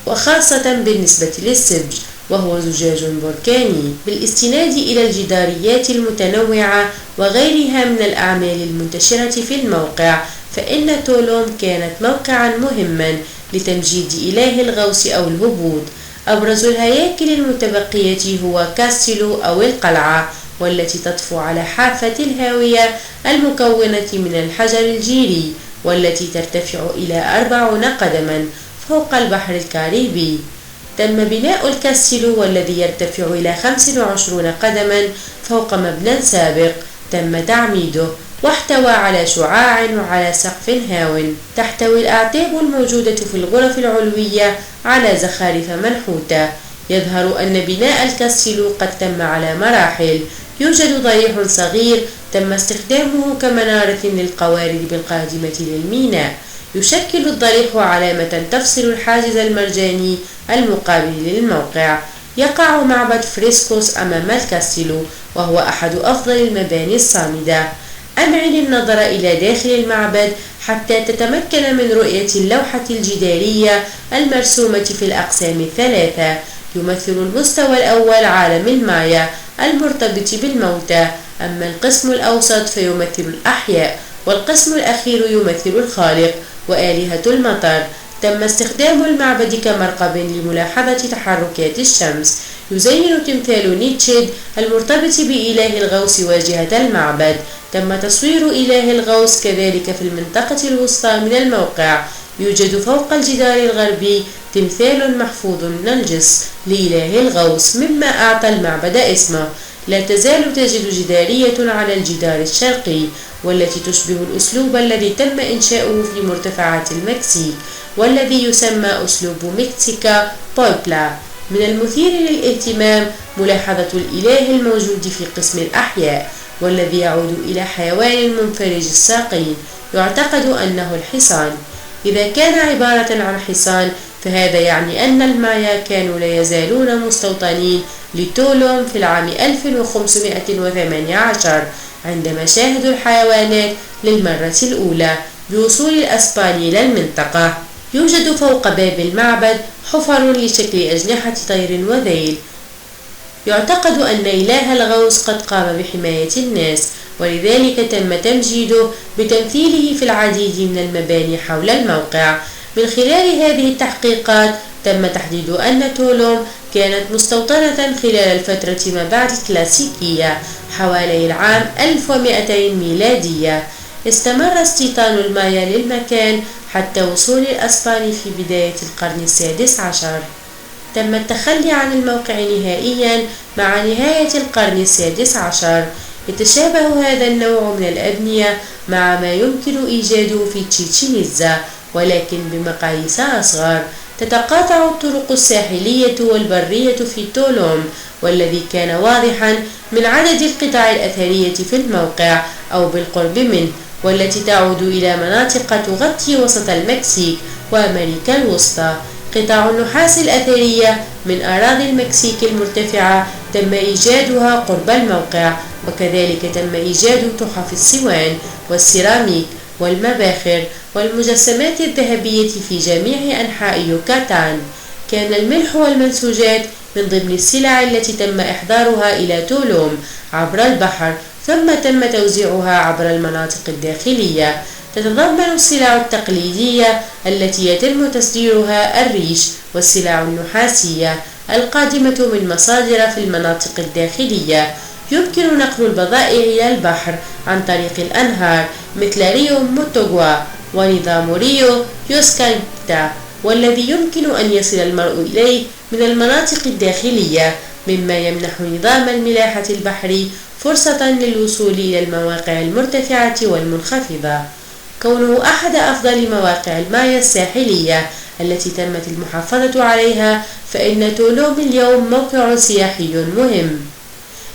[SPEAKER 2] وخاصة بالنسبة للسبج وهو زجاج بركاني. بالاستناد إلى الجداريات المتنوعة وغيرها من الأعمال المنتشرة في الموقع، فإن تولوم كانت موقعا مهما لتمجيد إله الغوص أو الهبوط. أبرز الهياكل المتبقية هو كاستيلو أو القلعة، والتي تطفو على حافة الهاوية المكونة من الحجر الجيري، والتي ترتفع إلى 40 قدما فوق البحر الكاريبي. تم بناء الكاستيلو والذي يرتفع إلى 25 قدما فوق مبنى سابق تم تعميده، واحتوى على شعاع وعلى سقف هاو. تحتوي الأعتاب الموجودة في الغرف العلوية على زخارف منحوتة. يظهر أن بناء الكاستيلو قد تم على مراحل. يوجد ضريح صغير تم استخدامه كمنارة للقوارب القادمة للميناء. يشكل الضريح علامة تفصل الحاجز المرجاني المقابل للموقع. يقع معبد فريسكوس أمام الكاستيلو، وهو أحد أفضل المباني الصامدة. أمعن النظر إلى داخل المعبد حتى تتمكن من رؤية اللوحة الجدارية المرسومة في الأقسام الثلاثة. يمثل المستوى الأول عالم المايا المرتبط بالموتى، أما القسم الأوسط فيمثل الأحياء، والقسم الأخير يمثل الخالق وآلهة المطر. تم استخدام المعبد كمرقب لملاحظة تحركات الشمس. يزين تمثال نيتشيد المرتبط بإله الغوص واجهة المعبد. تم تصوير إله الغوص كذلك في المنطقة الوسطى من الموقع. يوجد فوق الجدار الغربي تمثال محفوظ نرجس لإله الغوص، مما أعطى المعبد اسمه. لا تزال توجد جدارية على الجدار الشرقي، والتي تشبه الأسلوب الذي تم إنشاؤه في مرتفعات المكسيك، والذي يسمى أسلوب مكسيكا بويبلا. من المثير للاهتمام ملاحظة الإله الموجود في قسم الأحياء، والذي يعود إلى حيوان منفرج الساقين يعتقد أنه الحصان. إذا كان عبارة عن حصان فهذا يعني أن المايا كانوا لا يزالون مستوطنين لتولوم في العام 1518 عندما شاهدوا الحيوانات للمرة الأولى بوصول الأسبان إلى المنطقة. يوجد فوق باب المعبد حفر لشكل أجنحة طير وذيل. يعتقد أن إله الغوص قد قام بحماية الناس، ولذلك تم تمجيده بتمثيله في العديد من المباني حول الموقع. من خلال هذه التحقيقات تم تحديد أن تولوم كانت مستوطنة خلال الفترة ما بعد الكلاسيكية حوالي العام 1200 ميلادية. استمر استيطان المايا للمكان حتى وصول الأسبان في بداية القرن السادس عشر. تم التخلي عن الموقع نهائيا مع نهاية القرن السادس عشر. يتشابه هذا النوع من الأبنية مع ما يمكن إيجاده في تشيتشين إتزا، ولكن بمقاييس أصغر. تتقاطع الطرق الساحلية والبرية في تولوم، والذي كان واضحا من عدد القطع الأثرية في الموقع أو بالقرب منه، والتي تعود إلى مناطق تغطي وسط المكسيك وأمريكا الوسطى. قطع النحاس الأثرية من أراضي المكسيك المرتفعة تم إيجادها قرب الموقع، وكذلك تم إيجاد تحف الصوان والسيراميك والمباخر والمجسمات الذهبية في جميع أنحاء يوكاتان. كان الملح والمنسوجات من ضمن السلع التي تم إحضارها إلى تولوم عبر البحر، ثم تم توزيعها عبر المناطق الداخلية. تتضمن السلع التقليدية التي يتم تصديرها الريش والسلع النحاسية القادمة من مصادر في المناطق الداخلية. يمكن نقل البضائع إلى البحر عن طريق الأنهار مثل ريو موتوغوا ونظام ريو يوسكانتا، والذي يمكن أن يصل المرء إليه من المناطق الداخلية، مما يمنح نظام الملاحة البحري فرصة للوصول إلى المواقع المرتفعة والمنخفضة. كونه أحد أفضل مواقع المايا الساحلية التي تمت المحافظة عليها، فإن تولوم اليوم موقع سياحي مهم.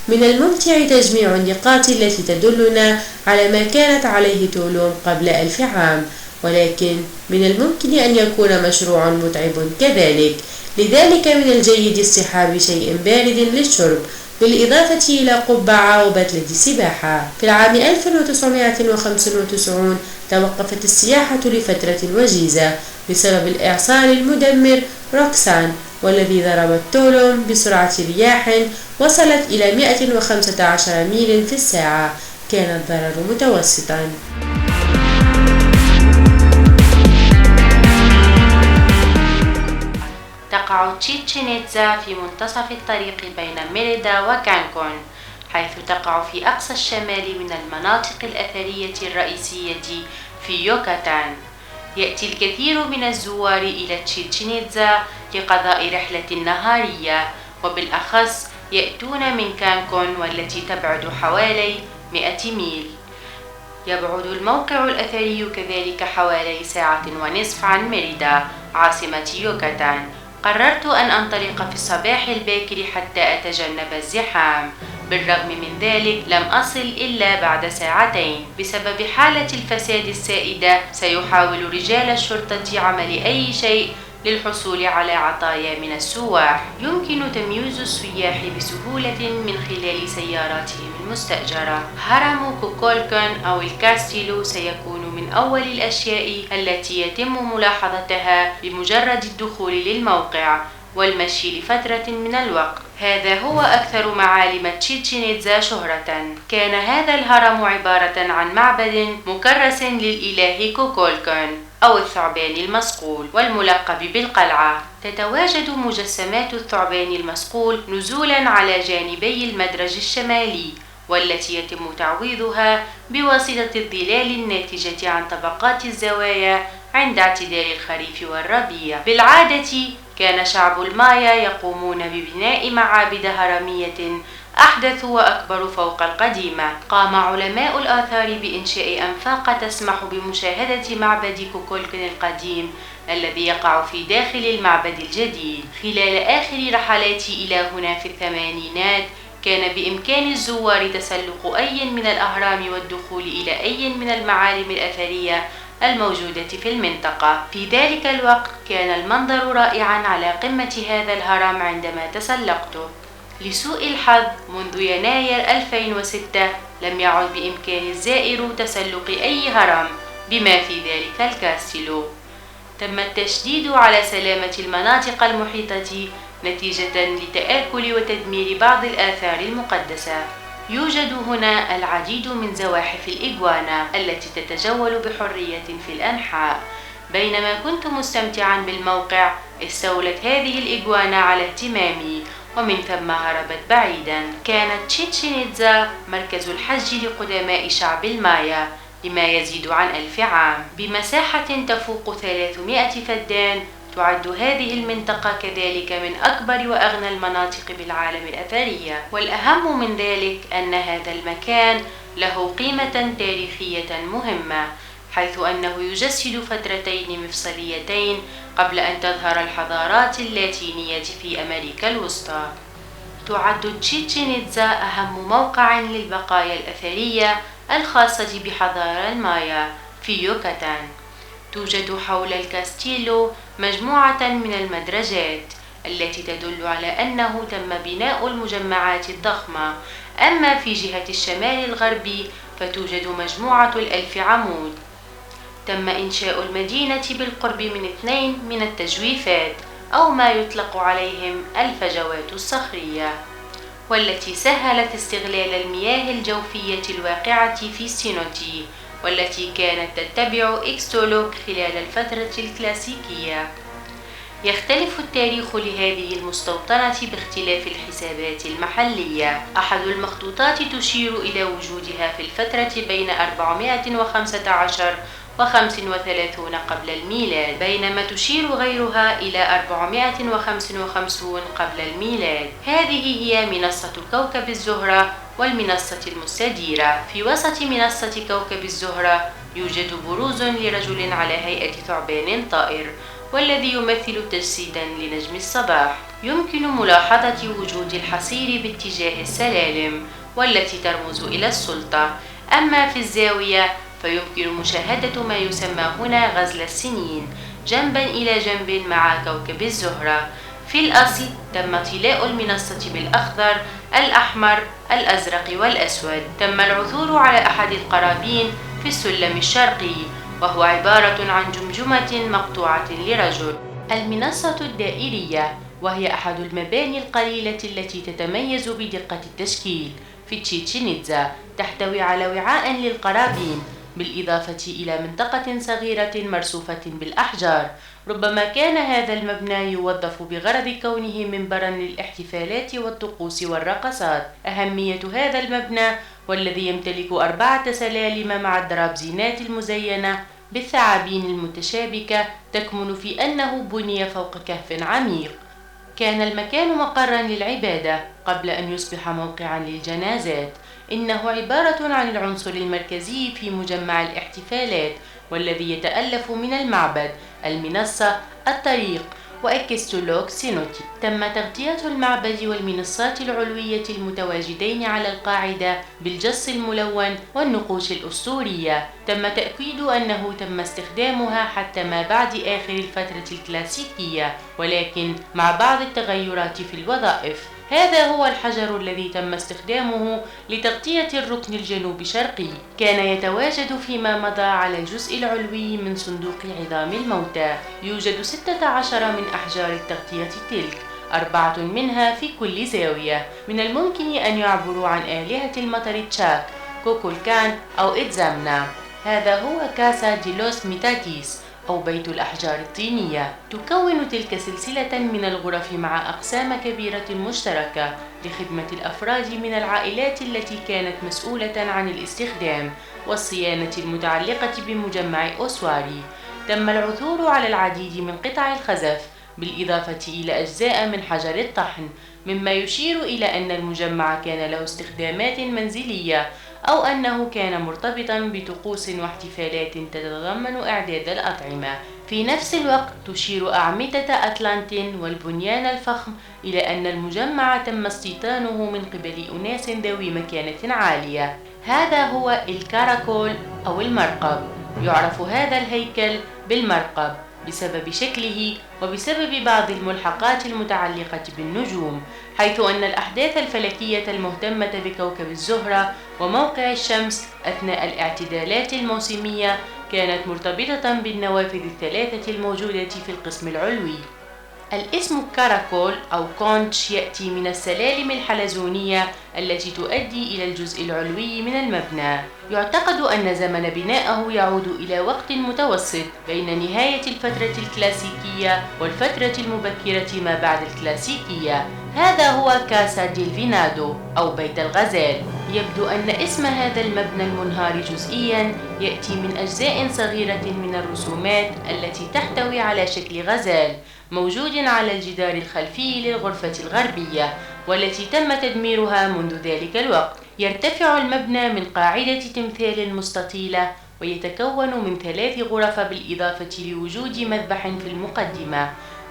[SPEAKER 2] من الممتع تجميع النقاط التي تدلنا على ما كانت عليه تولوم قبل 1000 عام. ولكن من الممكن أن يكون مشروع متعب كذلك. لذلك من الجيد اصطحاب شيء بارد للشرب بالإضافة إلى قبعة وبدلة سباحة. في العام 1995 توقفت السياحة لفترة وجيزة بسبب الإعصار المدمر روكسان، والذي ضرب تولوم بسرعة رياح وصلت إلى 115 ميل في الساعة. كان الضرر متوسطا.
[SPEAKER 1] تقع تشيتشين إتزا في منتصف الطريق بين ميريدا وكانكون، حيث تقع في أقصى الشمال من المناطق الأثرية الرئيسية في يوكاتان. يأتي الكثير من الزوار إلى تشيتشين إتزا لقضاء رحلة نهارية، وبالأخص يأتون من كانكون والتي تبعد حوالي 100 ميل. يبعد الموقع الأثري كذلك حوالي ساعة ونصف عن ميريدا عاصمة يوكاتان. قررت أن أنطلق في الصباح الباكر حتى أتجنب الزحام. بالرغم من ذلك لم أصل إلا بعد ساعتين بسبب حالة الفساد السائدة. سيحاول رجال الشرطة عمل أي شيء للحصول على عطايا من السواح. يمكن تمييز السياح بسهولة من خلال سياراتهم المستأجرة. هرم كوكولكان أو الكاستيلو سيكون من أول الأشياء التي يتم ملاحظتها بمجرد الدخول للموقع والمشي لفترة من الوقت. هذا هو أكثر معالم تشيتشين إتزا شهرة. كان هذا الهرم عبارة عن معبد مكرس للإله كوكولكان أو الثعبان المصقول والملقب بالقلعة. تتواجد مجسمات الثعبان المصقول نزولا على جانبي المدرج الشمالي، والتي يتم تعويضها بواسطة الظلال الناتجة عن طبقات الزوايا عند اعتدال الخريف والربيع. بالعادة كان شعب المايا يقومون ببناء معابد هرمية أحدث وأكبر فوق القديمة. قام علماء الآثار بإنشاء أنفاق تسمح بمشاهدة معبد كوكولكان القديم الذي يقع في داخل المعبد الجديد. خلال آخر رحلاتي إلى هنا في الثمانينات كان بإمكان الزوار تسلق أي من الأهرام والدخول إلى أي من المعالم الأثرية الموجودة في المنطقة. في ذلك الوقت كان المنظر رائعا على قمة هذا الهرم عندما تسلقته. لسوء الحظ منذ يناير 2006 لم يعد بإمكان الزائر تسلق أي هرم بما في ذلك الكاستيلو. تم التشديد على سلامة المناطق المحيطة نتيجة لتآكل وتدمير بعض الآثار المقدسة. يوجد هنا العديد من زواحف الإجوانا التي تتجول بحرية في الأنحاء. بينما كنت مستمتعا بالموقع استولت هذه الإجوانا على اهتمامي، ومن ثم هربت بعيدا. كانت تشيتشين إتزا مركز الحج لقدماء شعب المايا لما يزيد عن 1000 عام. بمساحة تفوق 300 فدان، تعد هذه المنطقة كذلك من أكبر وأغنى المناطق بالعالم الأثرية. والأهم من ذلك أن هذا المكان له قيمة تاريخية مهمة، حيث أنه يجسد فترتين مفصليتين قبل أن تظهر الحضارات اللاتينية في أمريكا الوسطى. تعد تشيتشين إتزا أهم موقع للبقايا الأثرية الخاصة بحضارة المايا في يوكاتان. توجد حول الكاستيلو مجموعة من المدرجات التي تدل على أنه تم بناء المجمعات الضخمة. أما في جهة الشمال الغربي فتوجد مجموعة 1000 عمود. تم إنشاء المدينة بالقرب من 2 من التجويفات أو ما يطلق عليهم الفجوات الصخرية، والتي سهلت استغلال المياه الجوفية الواقعة في سينوتي، والتي كانت تتبع إكستولوك خلال الفترة الكلاسيكية. يختلف التاريخ لهذه المستوطنة باختلاف الحسابات المحلية. أحد المخطوطات تشير إلى وجودها في الفترة بين 415 و35 قبل الميلاد، بينما تشير غيرها إلى 455 قبل الميلاد. هذه هي منصة كوكب الزهرة والمنصة المستديرة. في وسط منصة كوكب الزهرة يوجد بروز لرجل على هيئة ثعبان طائر، والذي يمثل تجسيدا لنجم الصباح. يمكن ملاحظة وجود الحصير باتجاه السلالم والتي ترمز إلى السلطة. أما في الزاوية فيمكن مشاهدة ما يسمى هنا غزل السنين جنبا إلى جنب مع كوكب الزهرة. في الأصل تم طلاء المنصة بالأخضر، الأحمر، الأزرق والأسود. تم العثور على أحد القرابين في السلم الشرقي، وهو عبارة عن جمجمة مقطوعة لرجل. المنصة الدائرية، وهي أحد المباني القليلة التي تتميز بدقة التشكيل في تشيتشن إتزا، تحتوي على وعاء للقرابين بالإضافة إلى منطقة صغيرة مرصوفة بالأحجار. ربما كان هذا المبنى يوظف بغرض كونه منبرا للاحتفالات والطقوس والرقصات. أهمية هذا المبنى، والذي يمتلك 4 سلالم مع الدرابزينات المزينة بالثعابين المتشابكة، تكمن في أنه بني فوق كهف عميق. كان المكان مقرا للعبادة قبل أن يصبح موقعا للجنازات. إنه عبارة عن العنصر المركزي في مجمع الاحتفالات، والذي يتألف من المعبد، المنصة، الطريق، وإكستولوك سينوتي. تم تغطية المعبد والمنصات العلوية المتواجدين على القاعدة بالجص الملون والنقوش الأسطورية. تم تأكيد أنه تم استخدامها حتى ما بعد آخر الفترة الكلاسيكية، ولكن مع بعض التغيرات في الوظائف. هذا هو الحجر الذي تم استخدامه لتغطية الركن الجنوب شرقي. كان يتواجد فيما مضى على الجزء العلوي من صندوق عظام الموتى. يوجد 16 من أحجار التغطية تلك، 4 منها في كل زاوية. من الممكن أن يعبروا عن آلهة المطر تشاك، كوكولكان أو إتزامنا. هذا هو كاسا دي لوس ميتاتيس أو بيت الأحجار الطينية. تكون تلك سلسلة من الغرف مع أقسام كبيرة مشتركة لخدمة الأفراد من العائلات التي كانت مسؤولة عن الاستخدام والصيانة المتعلقة بمجمع أوسواري. تم العثور على العديد من قطع الخزف بالإضافة إلى أجزاء من حجر الطحن، مما يشير إلى أن المجمع كان له استخدامات منزلية، أو أنه كان مرتبطا بطقوس واحتفالات تتضمن إعداد الأطعمة. في نفس الوقت تشير أعمدة أتلانتين والبنيان الفخم إلى أن المجمع تم استيطانه من قبل أناس ذوي مكانة عالية. هذا هو الكاراكول أو المرقب. يعرف هذا الهيكل بالمرقب بسبب شكله وبسبب بعض الملحقات المتعلقة بالنجوم، حيث أن الأحداث الفلكية المهتمة بكوكب الزهرة وموقع الشمس أثناء الاعتدالات الموسمية كانت مرتبطة بالنوافذ الثلاثة الموجودة في القسم العلوي. الاسم كاراكول أو كونتش يأتي من السلالم الحلزونية التي تؤدي إلى الجزء العلوي من المبنى. يعتقد أن زمن بنائه يعود إلى وقت متوسط بين نهاية الفترة الكلاسيكية والفترة المبكرة ما بعد الكلاسيكية. هذا هو كاسا ديل فينادو أو بيت الغزال. يبدو أن اسم هذا المبنى المنهار جزئيا يأتي من أجزاء صغيرة من الرسومات التي تحتوي على شكل غزال موجود على الجدار الخلفي للغرفة الغربية، والتي تم تدميرها منذ ذلك الوقت. يرتفع المبنى من قاعدة تمثال مستطيلة، ويتكون من 3 غرف بالإضافة لوجود مذبح في المقدمة.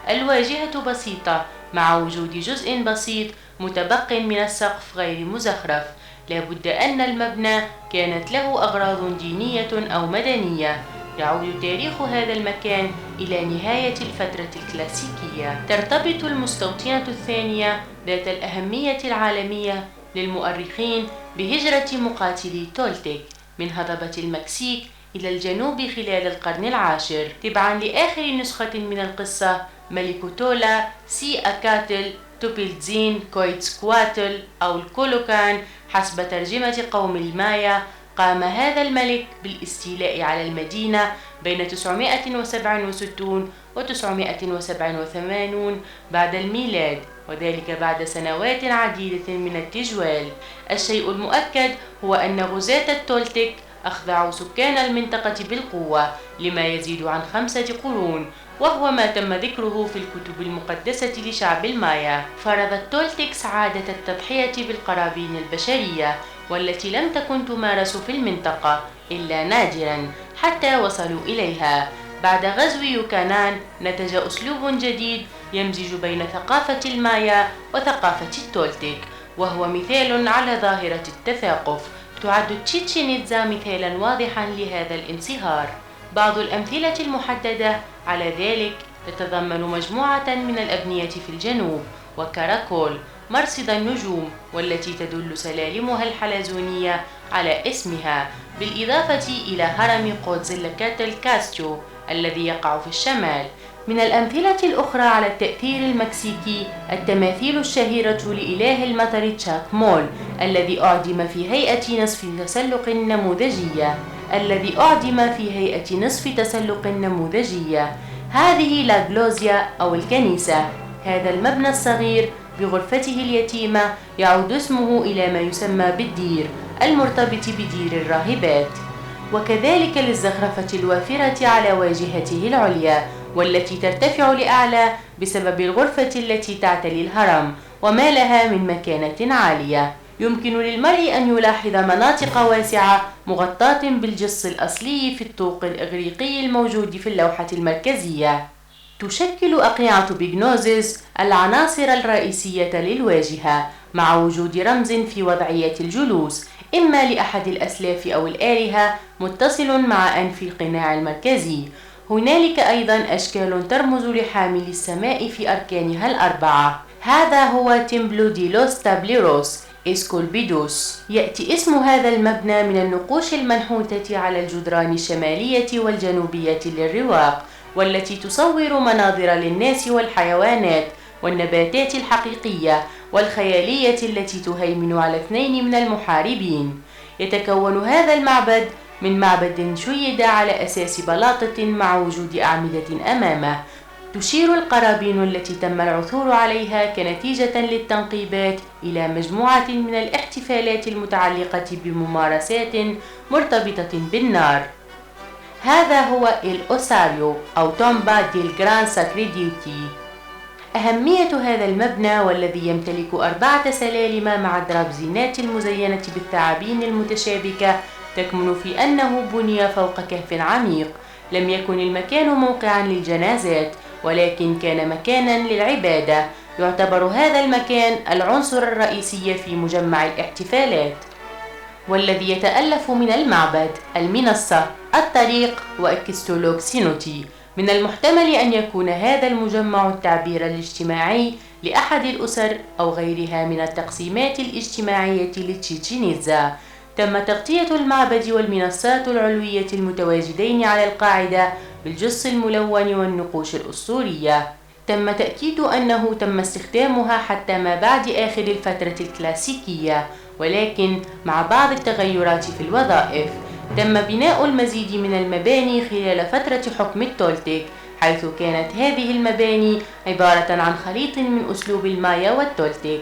[SPEAKER 1] الواجهة بسيطة مع وجود جزء بسيط متبق من السقف غير مزخرف. لا بد أن المبنى كانت له أغراض دينية أو مدنية. يعود تاريخ هذا المكان إلى نهاية الفترة الكلاسيكية. ترتبط المستوطنة الثانية ذات الأهمية العالمية للمؤرخين بهجرة مقاتلي تولتيك من هضبة المكسيك إلى الجنوب خلال القرن العاشر. تبعا لآخر نسخة من القصة، ملك تولا سي أكاتل توبيلتزين كويتسكواتل أو الكولوكان حسب ترجمة قوم المايا، قام هذا الملك بالاستيلاء على المدينة بين 967 و 987 بعد الميلاد، وذلك بعد سنوات عديدة من التجوال. الشيء المؤكد هو أن غزاة التولتيك أخضعوا سكان المنطقة بالقوة لما يزيد عن 5 قرون، وهو ما تم ذكره في الكتب المقدسة لشعب المايا. فرض التولتيكس عادة التضحية بالقرابين البشرية، والتي لم تكن تمارس في المنطقة إلا نادرا حتى وصلوا إليها. بعد غزو يوكانان نتج أسلوب جديد يمزج بين ثقافة المايا وثقافة التولتيك، وهو مثال على ظاهرة التثاقف. تعد تشيتشين إتزا مثالا واضحا لهذا الانصهار. بعض الأمثلة المحددة على ذلك تتضمن مجموعة من الأبنية في الجنوب، وكاراكول مرصد النجوم والتي تدل سلالمها الحلزونية على اسمها، بالإضافة إلى هرم قوتزيلكاتل كاستيو الذي يقع في الشمال. من الأمثلة الأخرى على التأثير المكسيكي التماثيل الشهيرة لإله المطر تشاك مول الذي أعدم في هيئة نصف تسلق نموذجية. هذه لا جلوزيا أو الكنيسة. هذا المبنى الصغير بغرفته اليتيمة يعود اسمه إلى ما يسمى بالدير المرتبط بدير الراهبات، وكذلك للزخرفة الوافرة على واجهته العليا والتي ترتفع لأعلى بسبب الغرفة التي تعتلي الهرم وما لها من مكانة عالية. يمكن للمرء أن يلاحظ مناطق واسعة مغطاة بالجص الأصلي في الطوق الإغريقي الموجود في اللوحة المركزية. تشكل أقنعة بيجنوزيس العناصر الرئيسية للواجهة، مع وجود رمز في وضعية الجلوس إما لأحد الأسلاف أو الآلهة متصل مع أنف القناع المركزي. هنالك أيضا أشكال ترمز لحامل السماء في أركانها الأربعة. هذا هو تمبلو دي لوس تابليروس إسكولبيدوس. يأتي اسم هذا المبنى من النقوش المنحوتة على الجدران الشمالية والجنوبية للرواق، والتي تصور مناظر للناس والحيوانات والنباتات الحقيقية والخيالية التي تهيمن على اثنين من المحاربين. يتكون هذا المعبد من معبد شيد على أساس بلاطة مع وجود أعمدة أمامه. تشير القرابين التي تم العثور عليها كنتيجة للتنقيبات إلى مجموعة من الاحتفالات المتعلقة بممارسات مرتبطة بالنار. هذا هو الأوساريو أو تومبا ديل جران ساكريديوتي. أهمية هذا المبنى والذي يمتلك 4 سلالم مع الدرابزينات المزينة بالثعابين المتشابكة تكمن في أنه بني فوق كهف عميق. لم يكن المكان موقعا للجنازات، ولكن كان مكانا للعبادة. يعتبر هذا المكان العنصر الرئيسي في مجمع الاحتفالات، والذي يتألف من المعبد، المنصة، الطريق، وإكستولوك سينوتي. من المحتمل أن يكون هذا المجمع التعبير الاجتماعي لأحد الأسر أو غيرها من التقسيمات الاجتماعية لتشيتشين إتزا. تم تغطية المعبد والمنصات العلوية المتواجدين على القاعدة بالجص الملون والنقوش الأسطورية. تم تأكيد أنه تم استخدامها حتى ما بعد آخر الفترة الكلاسيكية، ولكن مع بعض التغيرات في الوظائف. تم بناء المزيد من المباني خلال فترة حكم التولتيك، حيث كانت هذه المباني عبارة عن خليط من أسلوب المايا والتولتيك.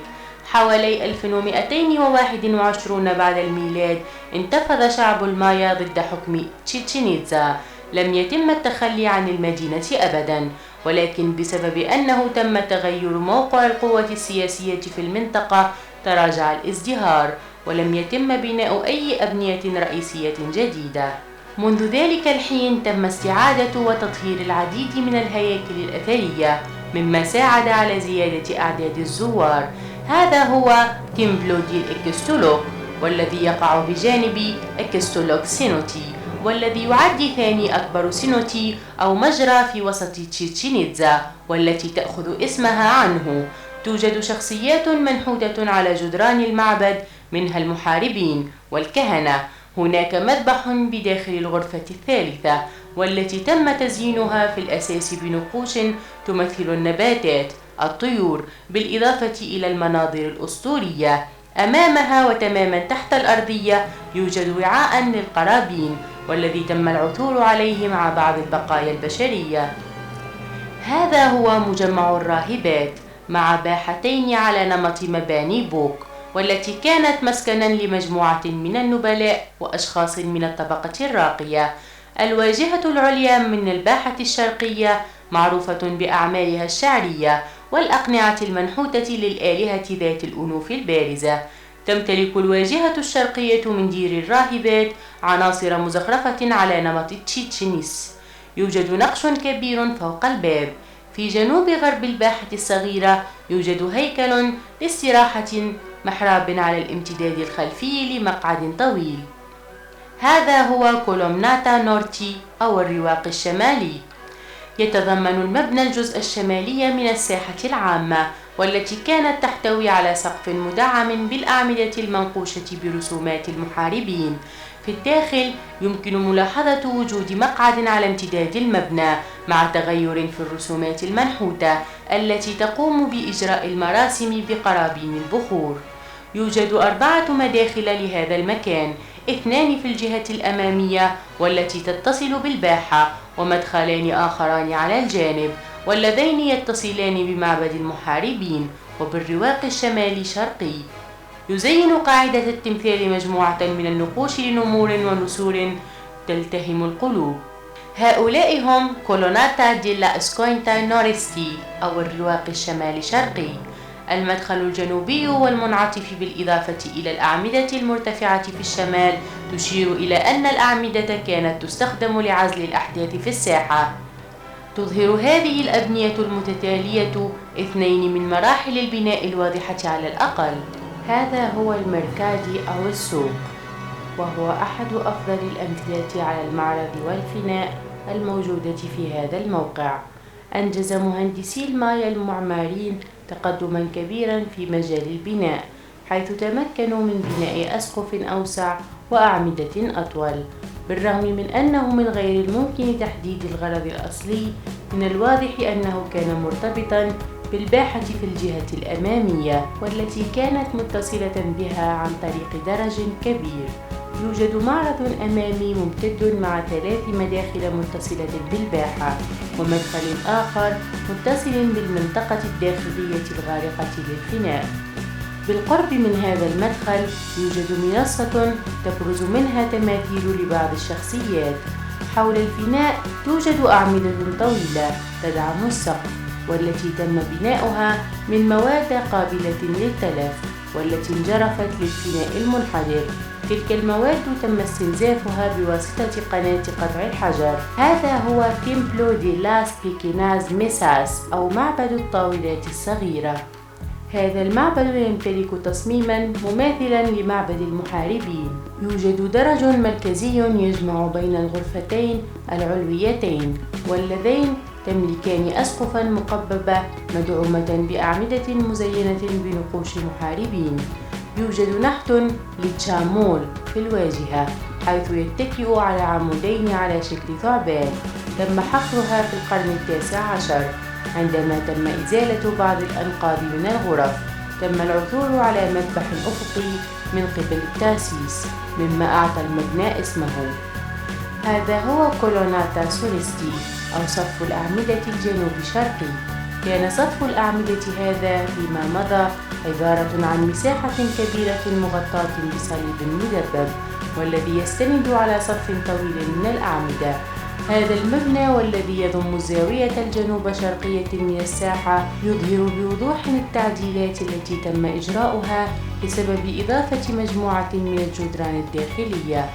[SPEAKER 1] حوالي 1221 بعد الميلاد انتفض شعب المايا ضد حكم تشيتشين إتزا. لم يتم التخلي عن المدينة أبدا، ولكن بسبب أنه تم تغير موقع القوة السياسية في المنطقة تراجع الازدهار، ولم يتم بناء أي أبنية رئيسية جديدة. منذ ذلك الحين تم استعادة وتطهير العديد من الهياكل الأثرية، مما ساعد على زيادة أعداد الزوار. هذا هو تمبلو دي إكستولوك، والذي يقع بجانب إكستولوك سينوتي، والذي يعد ثاني أكبر سينوتي أو مجرى في وسط تشيتشين إتزا، والتي تأخذ اسمها عنه. توجد شخصيات منحوتة على جدران المعبد، منها المحاربين والكهنة. هناك مذبح بداخل الغرفة الثالثة، والتي تم تزيينها في الأساس بنقوش تمثل النباتات، الطيور، بالإضافة إلى المناظر الأسطورية. أمامها وتماما تحت الأرضية يوجد وعاء للقرابين، والذي تم العثور عليه مع بعض البقايا البشرية. هذا هو مجمع الراهبات، مع باحتين على نمط مباني بوك، والتي كانت مسكنا لمجموعة من النبلاء وأشخاص من الطبقة الراقية. الواجهة العليا من الباحة الشرقية معروفة بأعمالها الشعرية والأقنعة المنحوتة للآلهة ذات الأنوف البارزة. تمتلك الواجهة الشرقية من دير الراهبات عناصر مزخرفة على نمط تشيتشينيس. يوجد نقش كبير فوق الباب. في جنوب غرب الباحة الصغيرة يوجد هيكل لاستراحة
[SPEAKER 3] محراب على الامتداد الخلفي لمقعد طويل. هذا هو كولومناتا نورتي أو الرواق الشمالي. يتضمن المبنى الجزء الشمالي من الساحة العامة، والتي كانت تحتوي على سقف مدعم بالأعمدة المنقوشة برسومات المحاربين. في الداخل يمكن ملاحظة وجود مقعد على امتداد المبنى مع تغير في الرسومات المنحوتة التي تقوم بإجراء المراسم بقرابين البخور. يوجد 4 مداخل لهذا المكان، 2 في الجهة الأمامية والتي تتصل بالباحة، ومدخلان آخران على الجانب، واللذين يتصلان بمعبد المحاربين وبالرواق الشمالي شرقي. يزين قاعدة التمثال مجموعة من النقوش لنمور ونسور تلتهم القلوب. هؤلاء هم كولوناتا ديلا اسكوينتا نورستي أو الرواق الشمالي شرقي. المدخل الجنوبي والمنعطف بالإضافة إلى الأعمدة المرتفعة في الشمال تشير إلى أن الأعمدة كانت تستخدم لعزل الأحداث في الساحة. تظهر هذه الأبنية المتتالية 2 من مراحل البناء الواضحة على الأقل. هذا هو الميركادي أو السوق، وهو أحد أفضل الأمثلة على المعرض والفناء الموجودة في هذا الموقع. أنجز مهندسي المايا المعماريين تقدما كبيرا في مجال البناء، حيث تمكنوا من بناء أسقف أوسع وأعمدة أطول. بالرغم من أنه من غير الممكن تحديد الغرض الأصلي، من الواضح أنه كان مرتبطا بالباحة في الجهة الأمامية، والتي كانت متصلة بها عن طريق درج كبير. يوجد معرض أمامي ممتد مع 3 مداخل متصلة بالباحة، ومدخل آخر متصل بالمنطقة الداخلية الغارقة للفناء. بالقرب من هذا المدخل يوجد منصة تبرز منها تماثيل لبعض الشخصيات. حول الفناء توجد أعمدة طويلة تدعم السقف، والتي تم بناؤها من مواد قابلة للتلف، والتي انجرفت للفناء المنحدر. تلك المواد تم استنزافها بواسطة قناة قطع الحجر. هذا هو تيمبلو دي لاس بيكيناز ميساس أو معبد الطاولات الصغيرة. هذا المعبد يمتلك تصميما مماثلا لمعبد المحاربين. يوجد درج مركزي يجمع بين الغرفتين العلويتين، واللذين تملكان أسقفا مقببة مدعومة بأعمدة مزينة بنقوش محاربين. يوجد نحت للتشامول في الواجهة، حيث يتكئ على عمودين على شكل ثعبان. تم حفرها في القرن ال19 عندما تم إزالة بعض الأنقاض من الغرف. تم العثور على مذبح أفقي من قبل التاسيس، مما أعطى المبنى اسمه. هذا هو كولوناتا سوليستي أو سقف الأعمدة الجنوب الشرقي. كان سقف الأعمدة هذا فيما مضى عبارة عن مساحة كبيرة مغطاة بصليب مدبب، والذي يستند على صف طويل من الأعمدة. هذا المبنى والذي يضم الزاوية الجنوب شرقية من الساحة يظهر بوضوح التعديلات التي تم إجراؤها بسبب إضافة مجموعة من الجدران الداخلية.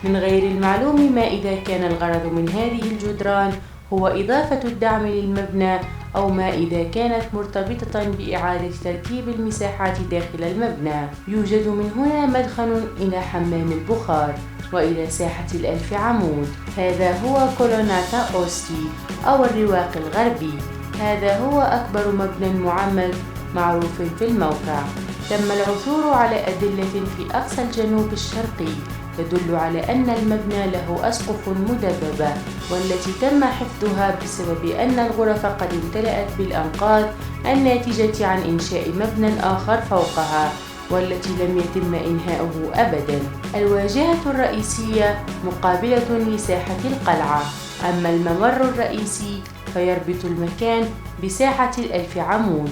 [SPEAKER 3] من غير المعلوم ما إذا كان الغرض من هذه الجدران هو إضافة الدعم للمبنى، أو ما إذا كانت مرتبطة بإعادة ترتيب المساحات داخل المبنى. يوجد من هنا مدخل إلى حمام البخار وإلى ساحة ال1000 عمود. هذا هو كولوناتا أوستي أو الرواق الغربي. هذا هو أكبر مبنى معمد معروف في الموقع. تم العثور على أدلة في أقصى الجنوب الشرقي تدل على أن المبنى له أسقف مدببة، والتي تم حفظها بسبب أن الغرف قد امتلأت بالأنقاض الناتجة عن إنشاء مبنى آخر فوقها، والتي لم يتم إنهاؤه أبدا. الواجهة الرئيسية مقابلة لساحة القلعة، أما الممر الرئيسي فيربط المكان بساحة ال1000 عمود.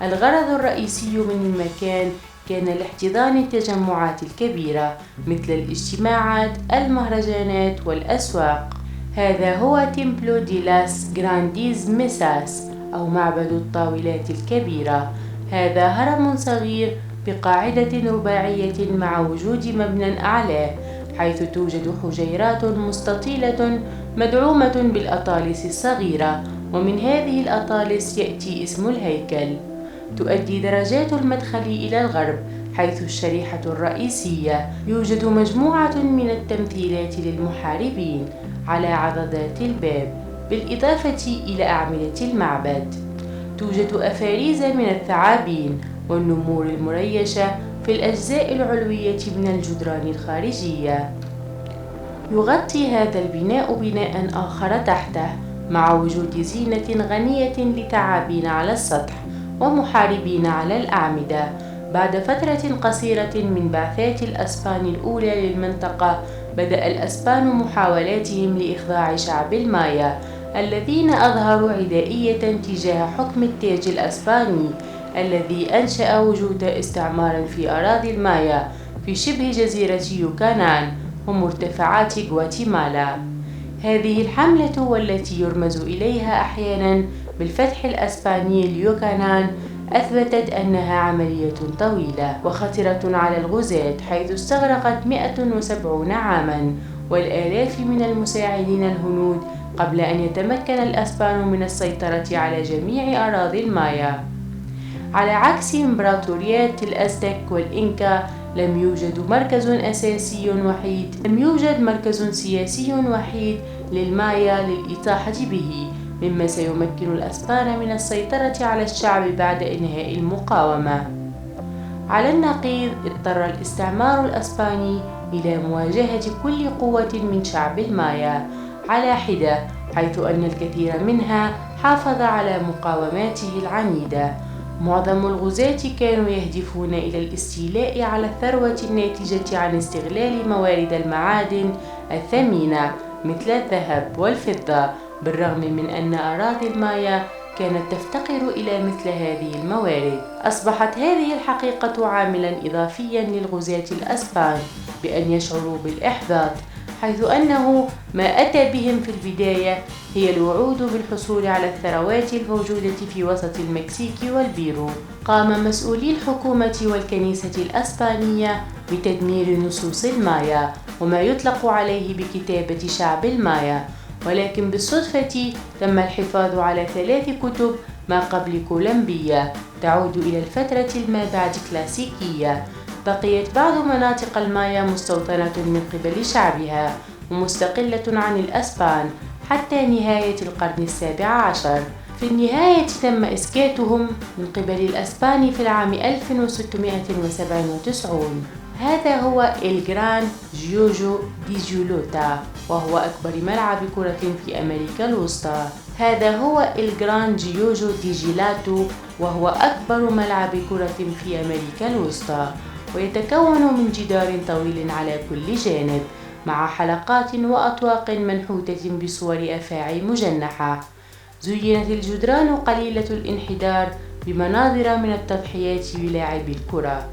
[SPEAKER 3] الغرض الرئيسي من المكان كان لاحتضان التجمعات الكبيرة مثل الاجتماعات، المهرجانات والأسواق. هذا هو تيمبلو دي لاس جرانديز ميساس أو معبد الطاولات الكبيرة. هذا هرم صغير بقاعدة رباعية مع وجود مبنى أعلاه، حيث توجد حجيرات مستطيلة مدعومة بالأطالس الصغيرة، ومن هذه الأطالس يأتي اسم الهيكل. تؤدي درجات المدخل إلى الغرب، حيث الشريحة الرئيسية يوجد مجموعة من التمثيلات للمحاربين على عضدات الباب، بالإضافة إلى أعمدة المعبد. توجد أفاريز من الثعابين والنمور المريشة في الأجزاء العلوية من الجدران الخارجية. يغطي هذا البناء بناء آخر تحته، مع وجود زينة غنية لثعابين على السطح ومحاربين على الأعمدة. بعد فترة قصيرة من بعثات الأسبان الأولى للمنطقة، بدأ الأسبان محاولاتهم لإخضاع شعب المايا الذين أظهروا عدائية تجاه حكم التاج الأسباني الذي أنشأ وجود استعمار في أراضي المايا في شبه جزيرة يوكانان ومرتفعات غواتيمالا. هذه الحملة والتي يرمز إليها أحيانا بالفتح الأسباني ليوكانان أثبتت أنها عملية طويلة وخطرة على الغزاة، حيث استغرقت 170 عاما والآلاف من المساعدين الهنود قبل أن يتمكن الأسبان من السيطرة على جميع أراضي المايا. على عكس إمبراطوريات الأزتك والإنكا، لم يوجد مركز سياسي وحيد للمايا للإطاحة به، مما سيمكن الأسبان من السيطرة على الشعب بعد إنهاء المقاومة. على النقيض، اضطر الاستعمار الأسباني إلى مواجهة كل قوة من شعب المايا على حدة، حيث أن الكثير منها حافظ على مقاوماته العنيدة. معظم الغزاة كانوا يهدفون إلى الاستيلاء على الثروة الناتجة عن استغلال موارد المعادن الثمينة مثل الذهب والفضة، بالرغم من أن أراضي المايا كانت تفتقر إلى مثل هذه الموارد. أصبحت هذه الحقيقة عاملاً إضافياً للغزاة الأسبان بأن يشعروا بالإحباط، حيث أنه ما أتى بهم في البداية هي الوعود بالحصول على الثروات الموجودة في وسط المكسيك والبيرو. قام مسؤولي الحكومة والكنيسة الأسبانية بتدمير نصوص المايا وما يطلق عليه بكتابة شعب المايا، ولكن بالصدفة تم الحفاظ على 3 كتب ما قبل كولومبية تعود إلى الفترة ما بعد كلاسيكية. بقيت بعض مناطق المايا مستوطنة من قبل شعبها ومستقلة عن الأسبان حتى نهاية القرن ال17. في النهاية تم إسكاتهم من قبل الأسبان في العام 1697. هذا هو الجران جيوجو دي جولوتا، وهو أكبر ملعب كرة في أمريكا الوسطى. هذا هو الجران جيوجو دي جيلاتو، وهو أكبر ملعب كرة في أمريكا الوسطى، ويتكون من جدار طويل على كل جانب مع حلقات وأطواق منحوتة بصور أفاعي مجنحة. زينت الجدران قليلة الانحدار بمناظر من التضحيات بلاعبي الكرة.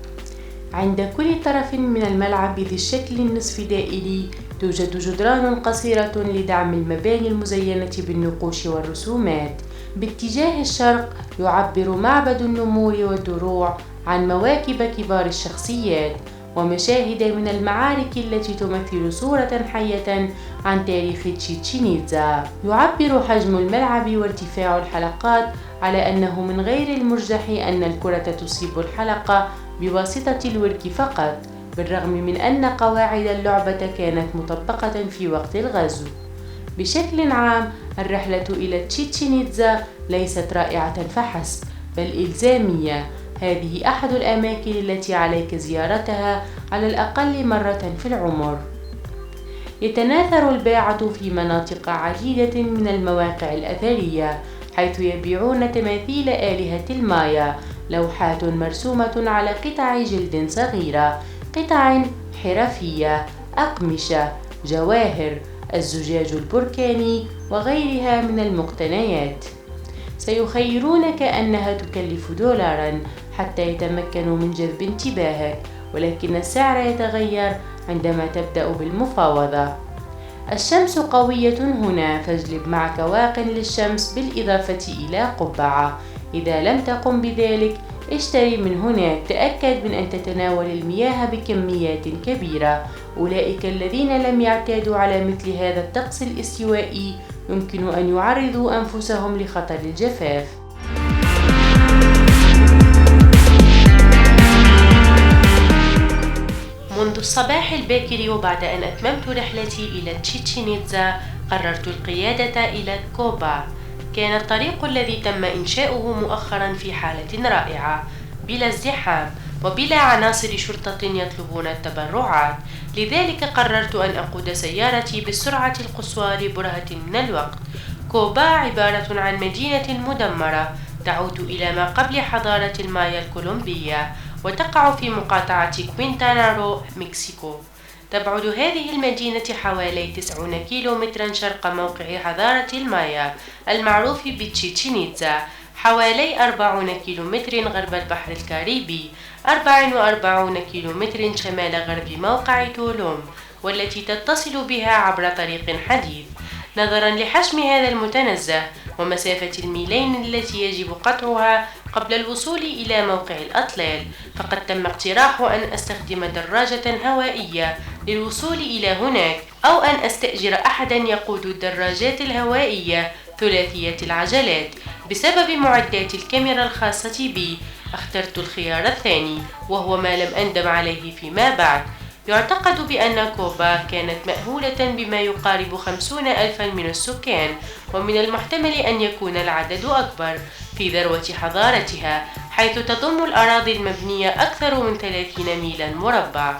[SPEAKER 3] عند كل طرف من الملعب ذي الشكل النصف دائري توجد جدران قصيرة لدعم المباني المزينة بالنقوش والرسومات. باتجاه الشرق يعبر معبد النمور والدروع عن مواكب كبار الشخصيات ومشاهد من المعارك التي تمثل صورة حية عن تاريخ تشيتشين إتزا. يعبر حجم الملعب وارتفاع الحلقات على أنه من غير المرجح أن الكرة تصيب الحلقة بواسطة الورك فقط، بالرغم من أن قواعد اللعبة كانت مطبقة في وقت الغزو. بشكل عام، الرحلة إلى تشيتشين إتزا ليست رائعة فحسب، بل إلزامية. هذه أحد الأماكن التي عليك زيارتها على الأقل مرة في العمر. يتناثر الباعة في مناطق عديدة من المواقع الأثرية، حيث يبيعون تماثيل آلهة المايا، لوحات مرسومة على قطع جلد صغيرة، قطع حرفية، أقمشة، جواهر، الزجاج البركاني وغيرها من المقتنيات. سيخيرونك أنها تكلف $، حتى يتمكنوا من جذب انتباهك، ولكن السعر يتغير عندما تبدأ بالمفاوضة. الشمس قوية هنا، فاجلب معك واق للشمس بالإضافة إلى قبعة. إذا لم تقم بذلك، اشتري من هناك. تأكد من أن تتناول المياه بكميات كبيرة. أولئك الذين لم يعتادوا على مثل هذا الطقس الاستوائي يمكن أن يعرضوا أنفسهم لخطر الجفاف.
[SPEAKER 1] منذ الصباح الباكر وبعد أن أتممت رحلتي إلى تشيتشين إتزا قررت القيادة إلى كوبا. كان الطريق الذي تم إنشاؤه مؤخرا في حالة رائعة بلا ازدحام وبلا عناصر شرطة يطلبون التبرعات، لذلك قررت أن أقود سيارتي بالسرعة القصوى لبرهة من الوقت. كوبا عبارة عن مدينة مدمرة تعود إلى ما قبل حضارة المايا الكولومبية، وتقع في مقاطعة كوينتانا رو، مكسيكو. تبعد هذه المدينة حوالي 90 كيلومترا شرق موقع حضارة المايا المعروف بتشيتشين إتزا، حوالي 40 كيلومتر غرب البحر الكاريبي، 44 كيلومتر شمال غرب موقع تولوم، والتي تتصل بها عبر طريق حديث. نظرا لحجم هذا المتنزه ومسافة الميلين التي يجب قطعها قبل الوصول إلى موقع الأطلال، فقد تم اقتراح أن أستخدم دراجة هوائية للوصول إلى هناك، أو أن أستأجر أحدا يقود الدراجات الهوائية ثلاثية العجلات. بسبب معدات الكاميرا الخاصة بي اخترت الخيار الثاني، وهو ما لم أندم عليه فيما بعد. يعتقد بأن كوبا كانت مأهولة بما يقارب 50,000 من السكان، ومن المحتمل أن يكون العدد أكبر في ذروة حضارتها، حيث تضم الأراضي المبنية أكثر من 30 ميلا مربع.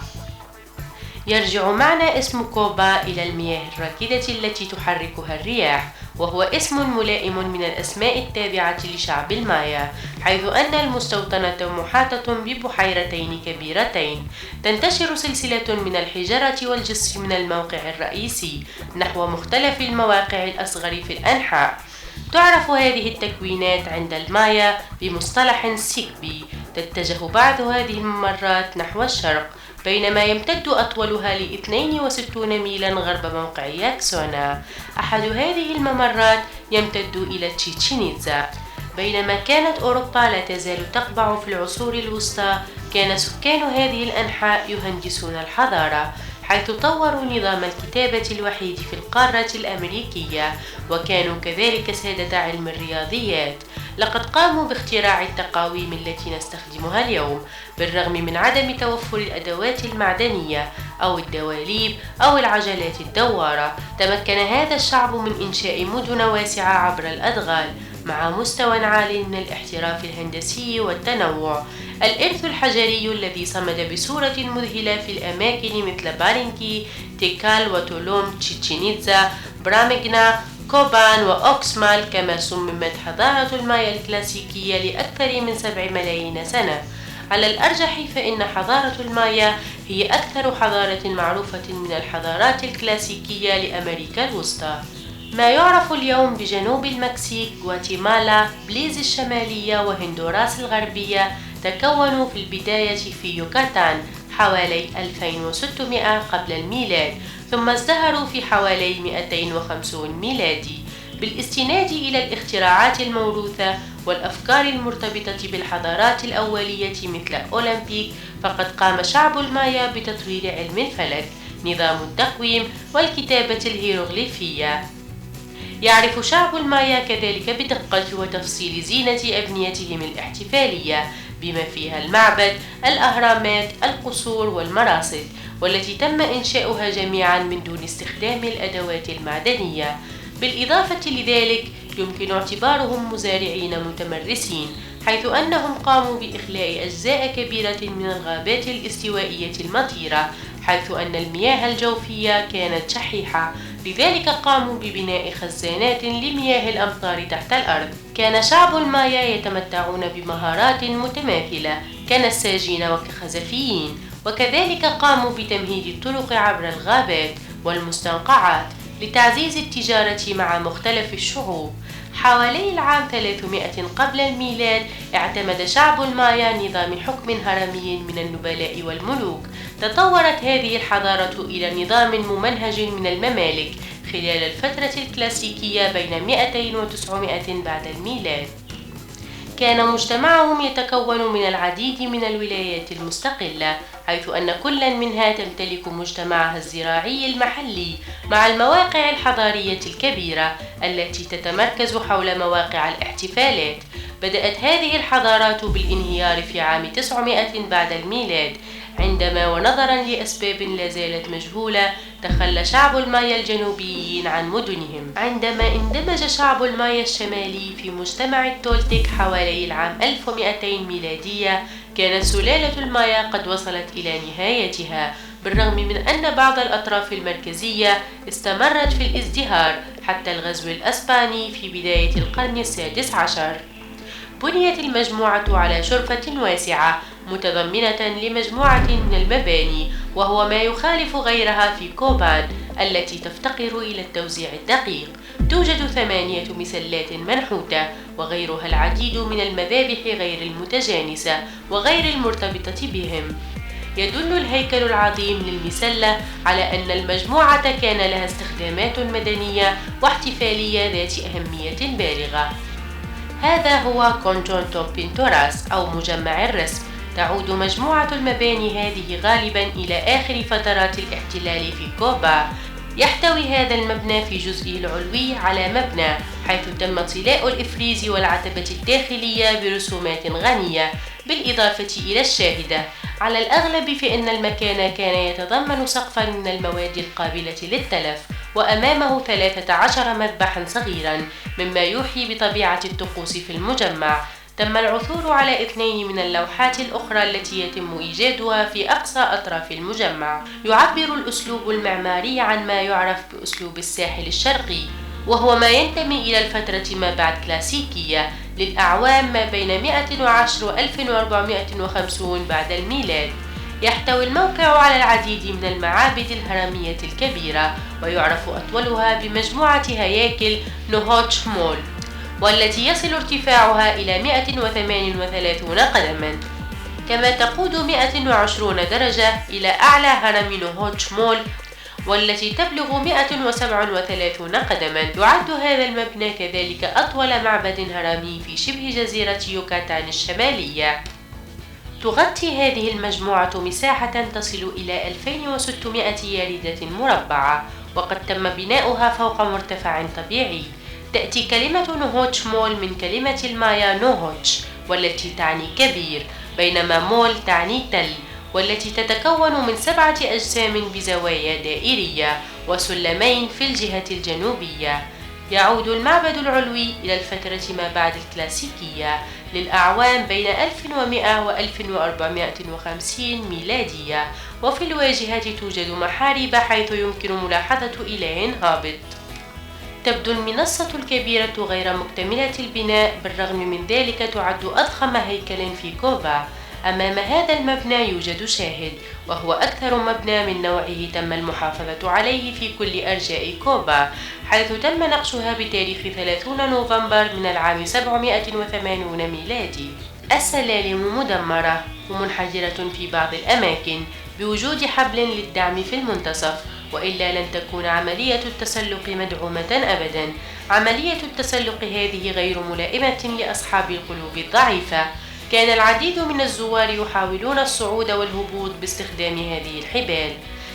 [SPEAKER 1] يرجع معنى اسم كوبا إلى المياه الراكدة التي تحركها الرياح، وهو اسم ملائم من الأسماء التابعة لشعب المايا، حيث أن المستوطنة محاطة ببحيرتين كبيرتين. تنتشر سلسلة من الحجارة والجصر من الموقع الرئيسي نحو مختلف المواقع الأصغر في الأنحاء. تعرف هذه التكوينات عند المايا بمصطلح سيكبي. تتجه بعض هذه الممرات نحو الشرق، بينما يمتد أطولها ل 62 ميلا غرب موقع ياكسونا. أحد هذه الممرات يمتد إلى تشيتشين إتزا. بينما كانت أوروبا لا تزال تقبع في العصور الوسطى، كان سكان هذه الأنحاء يهندسون الحضارة، حيث طوروا نظام الكتابة الوحيد في القارة الأمريكية، وكانوا كذلك سادة علم الرياضيات. لقد قاموا باختراع التقاويم التي نستخدمها اليوم، بالرغم من عدم توفر الأدوات المعدنية أو الدواليب أو العجلات الدوارة. تمكن هذا الشعب من إنشاء مدن واسعة عبر الأدغال، مع مستوى عال من الاحتراف الهندسي والتنوع. الإرث الحجري الذي صمد بصورة مذهلة في الأماكن مثل بارينكي، تيكال وتولوم، تشيتشين إتزا، برامجنا، كوبان وأوكسمال، كما صممت حضارة المايا الكلاسيكية لأكثر من 7 ملايين سنة. على الأرجح فإن حضارة المايا هي أكثر حضارة معروفة من الحضارات الكلاسيكية لأمريكا الوسطى. ما يعرف اليوم بجنوب المكسيك، غواتيمالا، بليز الشمالية وهندوراس الغربية تكونوا في البداية في يوكاتان حوالي 2600 قبل الميلاد، ثم ازدهروا في حوالي 250 ميلادي. بالاستناد إلى الاختراعات الموروثة والأفكار المرتبطة بالحضارات الأولية مثل أولمبيك، فقد قام شعب المايا بتطوير علم الفلك، نظام التقويم والكتابة الهيروغليفية. يعرف شعب المايا كذلك بدقة وتفصيل زينة أبنيتهم الاحتفالية، بما فيها المعبد، الأهرامات، القصور والمراصد، والتي تم إنشاؤها جميعا من دون استخدام الأدوات المعدنية. بالإضافة لذلك يمكن اعتبارهم مزارعين متمرسين، حيث أنهم قاموا بإخلاء أجزاء كبيرة من الغابات الاستوائية المطيرة، حيث أن المياه الجوفية كانت شحيحة، لذلك قاموا ببناء خزانات لمياه الأمطار تحت الأرض. كان شعب المايا يتمتعون بمهارات متماثلة كنساجين وكخزفيين، وكذلك قاموا بتمهيد الطرق عبر الغابات والمستنقعات لتعزيز التجارة مع مختلف الشعوب. حوالي العام 300 قبل الميلاد اعتمد شعب المايا نظام حكم هرمي من النبلاء والملوك. تطورت هذه الحضارة إلى نظام ممنهج من الممالك خلال الفترة الكلاسيكية بين 200 و 900 بعد الميلاد. كان مجتمعهم يتكون من العديد من الولايات المستقلة، حيث أن كل منها تمتلك مجتمعها الزراعي المحلي مع المواقع الحضارية الكبيرة التي تتمركز حول مواقع الاحتفالات. بدأت هذه الحضارات بالانهيار في عام 900 بعد الميلاد، عندما ونظرا لأسباب لا زالت مجهولة تخلى شعب المايا الجنوبيين عن مدنهم. عندما اندمج شعب المايا الشمالي في مجتمع التولتيك حوالي العام 1200 ميلادية، كانت سلالة المايا قد وصلت إلى نهايتها، بالرغم من أن بعض الأطراف المركزية استمرت في الازدهار حتى الغزو الأسباني في بداية القرن السادس عشر. بنيت المجموعة على شرفة واسعة متضمنة لمجموعة من المباني، وهو ما يخالف غيرها في كوبان التي تفتقر إلى التوزيع الدقيق. توجد 8 مسلات منحوتة، وغيرها العديد من المذابح غير المتجانسة وغير المرتبطة بهم. يدل الهيكل العظيم للمسلة على أن المجموعة كان لها استخدامات مدنية واحتفالية ذات أهمية بالغة. هذا هو كونجونتو بينتوراس أو مجمع الرسم. تعود مجموعة المباني هذه غالبا إلى آخر فترات الاحتلال في كوبا. يحتوي هذا المبنى في جزئه العلوي على مبنى، حيث تم طلاء الإفريز والعتبة الداخلية برسومات غنية، بالإضافة إلى الشاهدة. على الأغلب فإن المكان كان يتضمن سقفا من المواد القابلة للتلف، وأمامه 13 مذبحا صغيرا، مما يوحي بطبيعة الطقوس في المجمع. تم العثور على 2 من اللوحات الأخرى التي يتم إيجادها في أقصى أطراف المجمع. يعبر الأسلوب المعماري عن ما يعرف بأسلوب الساحل الشرقي، وهو ما ينتمي إلى الفترة ما بعد كلاسيكية للأعوام ما بين 110 و 1450 بعد الميلاد. يحتوي الموقع على العديد من المعابد الهرمية الكبيرة، ويعرف أطولها بمجموعة هياكل نوهوتش مول، والتي يصل ارتفاعها إلى 138 قدما، كما تقود 120 درجة إلى أعلى هرم نوهوتش مول، والتي تبلغ 137 قدما. يعد هذا المبنى كذلك أطول معبد هرمي في شبه جزيرة يوكاتان الشمالية. تغطي هذه المجموعة مساحة تصل إلى 2600 ياردة مربعة، وقد تم بناؤها فوق مرتفع طبيعي. تأتي كلمة نوهوتش مول من كلمة المايا نوهوتش، والتي تعني كبير، بينما مول تعني تل، والتي تتكون من 7 أجسام بزوايا دائرية وسلمين في الجهة الجنوبية. يعود المعبد العلوي إلى الفترة ما بعد الكلاسيكية للأعوام بين 1100 و 1450 ميلادية، وفي الواجهة توجد محارب حيث يمكن ملاحظة إله هابط. تبدو المنصة الكبيرة غير مكتملة البناء، بالرغم من ذلك تعد أضخم هيكل في كوبا. أمام هذا المبنى يوجد شاهد، وهو أكثر مبنى من نوعه تم المحافظة عليه في كل أرجاء كوبا، حيث تم نقشها بتاريخ 30 نوفمبر من العام 780 ميلادي. السلالم مدمرة ومنحدرة في بعض الأماكن بوجود حبل للدعم في المنتصف، وإلا لن تكون عملية التسلق مدعومة أبدا. عملية التسلق هذه غير ملائمة لأصحاب القلوب الضعيفة. كان العديد من الزوار يحاولون الصعود والهبوط باستخدام هذه الحبال.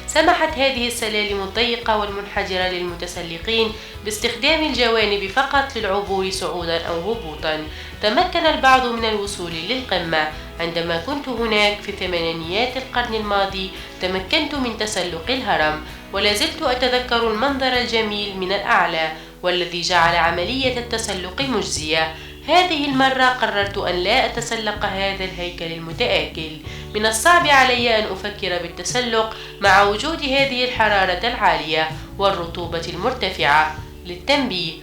[SPEAKER 1] سمحت هذه السلالم الضيقة والمنحدرة للمتسلقين باستخدام الجوانب فقط للعبور صعودا أو هبوطا. تمكن البعض من الوصول للقمة. عندما كنت هناك في ثمانينيات القرن الماضي تمكنت من تسلق الهرم، ولا زلت أتذكر المنظر الجميل من الأعلى، والذي جعل عملية التسلق مجزية. هذه المرة قررت أن لا أتسلق هذا الهيكل المتآكل. من الصعب علي أن أفكر بالتسلق مع وجود هذه الحرارة العالية والرطوبة المرتفعة. للتنبيه: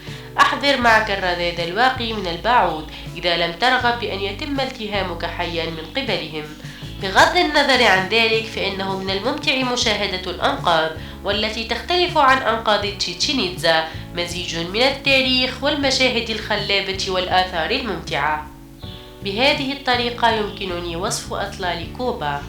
[SPEAKER 1] أحذر معك الرذاذ الواقي من البعوض إذا لم ترغب بأن يتم التهامك حيا من قبلهم. بغض النظر عن ذلك، فإنه من الممتع مشاهدة الأنقاض، والتي تختلف عن أنقاض تشيتشين إتزا، مزيج من التاريخ والمشاهد الخلابة والآثار الممتعة. بهذه الطريقة يمكنني وصف أطلال كوبا.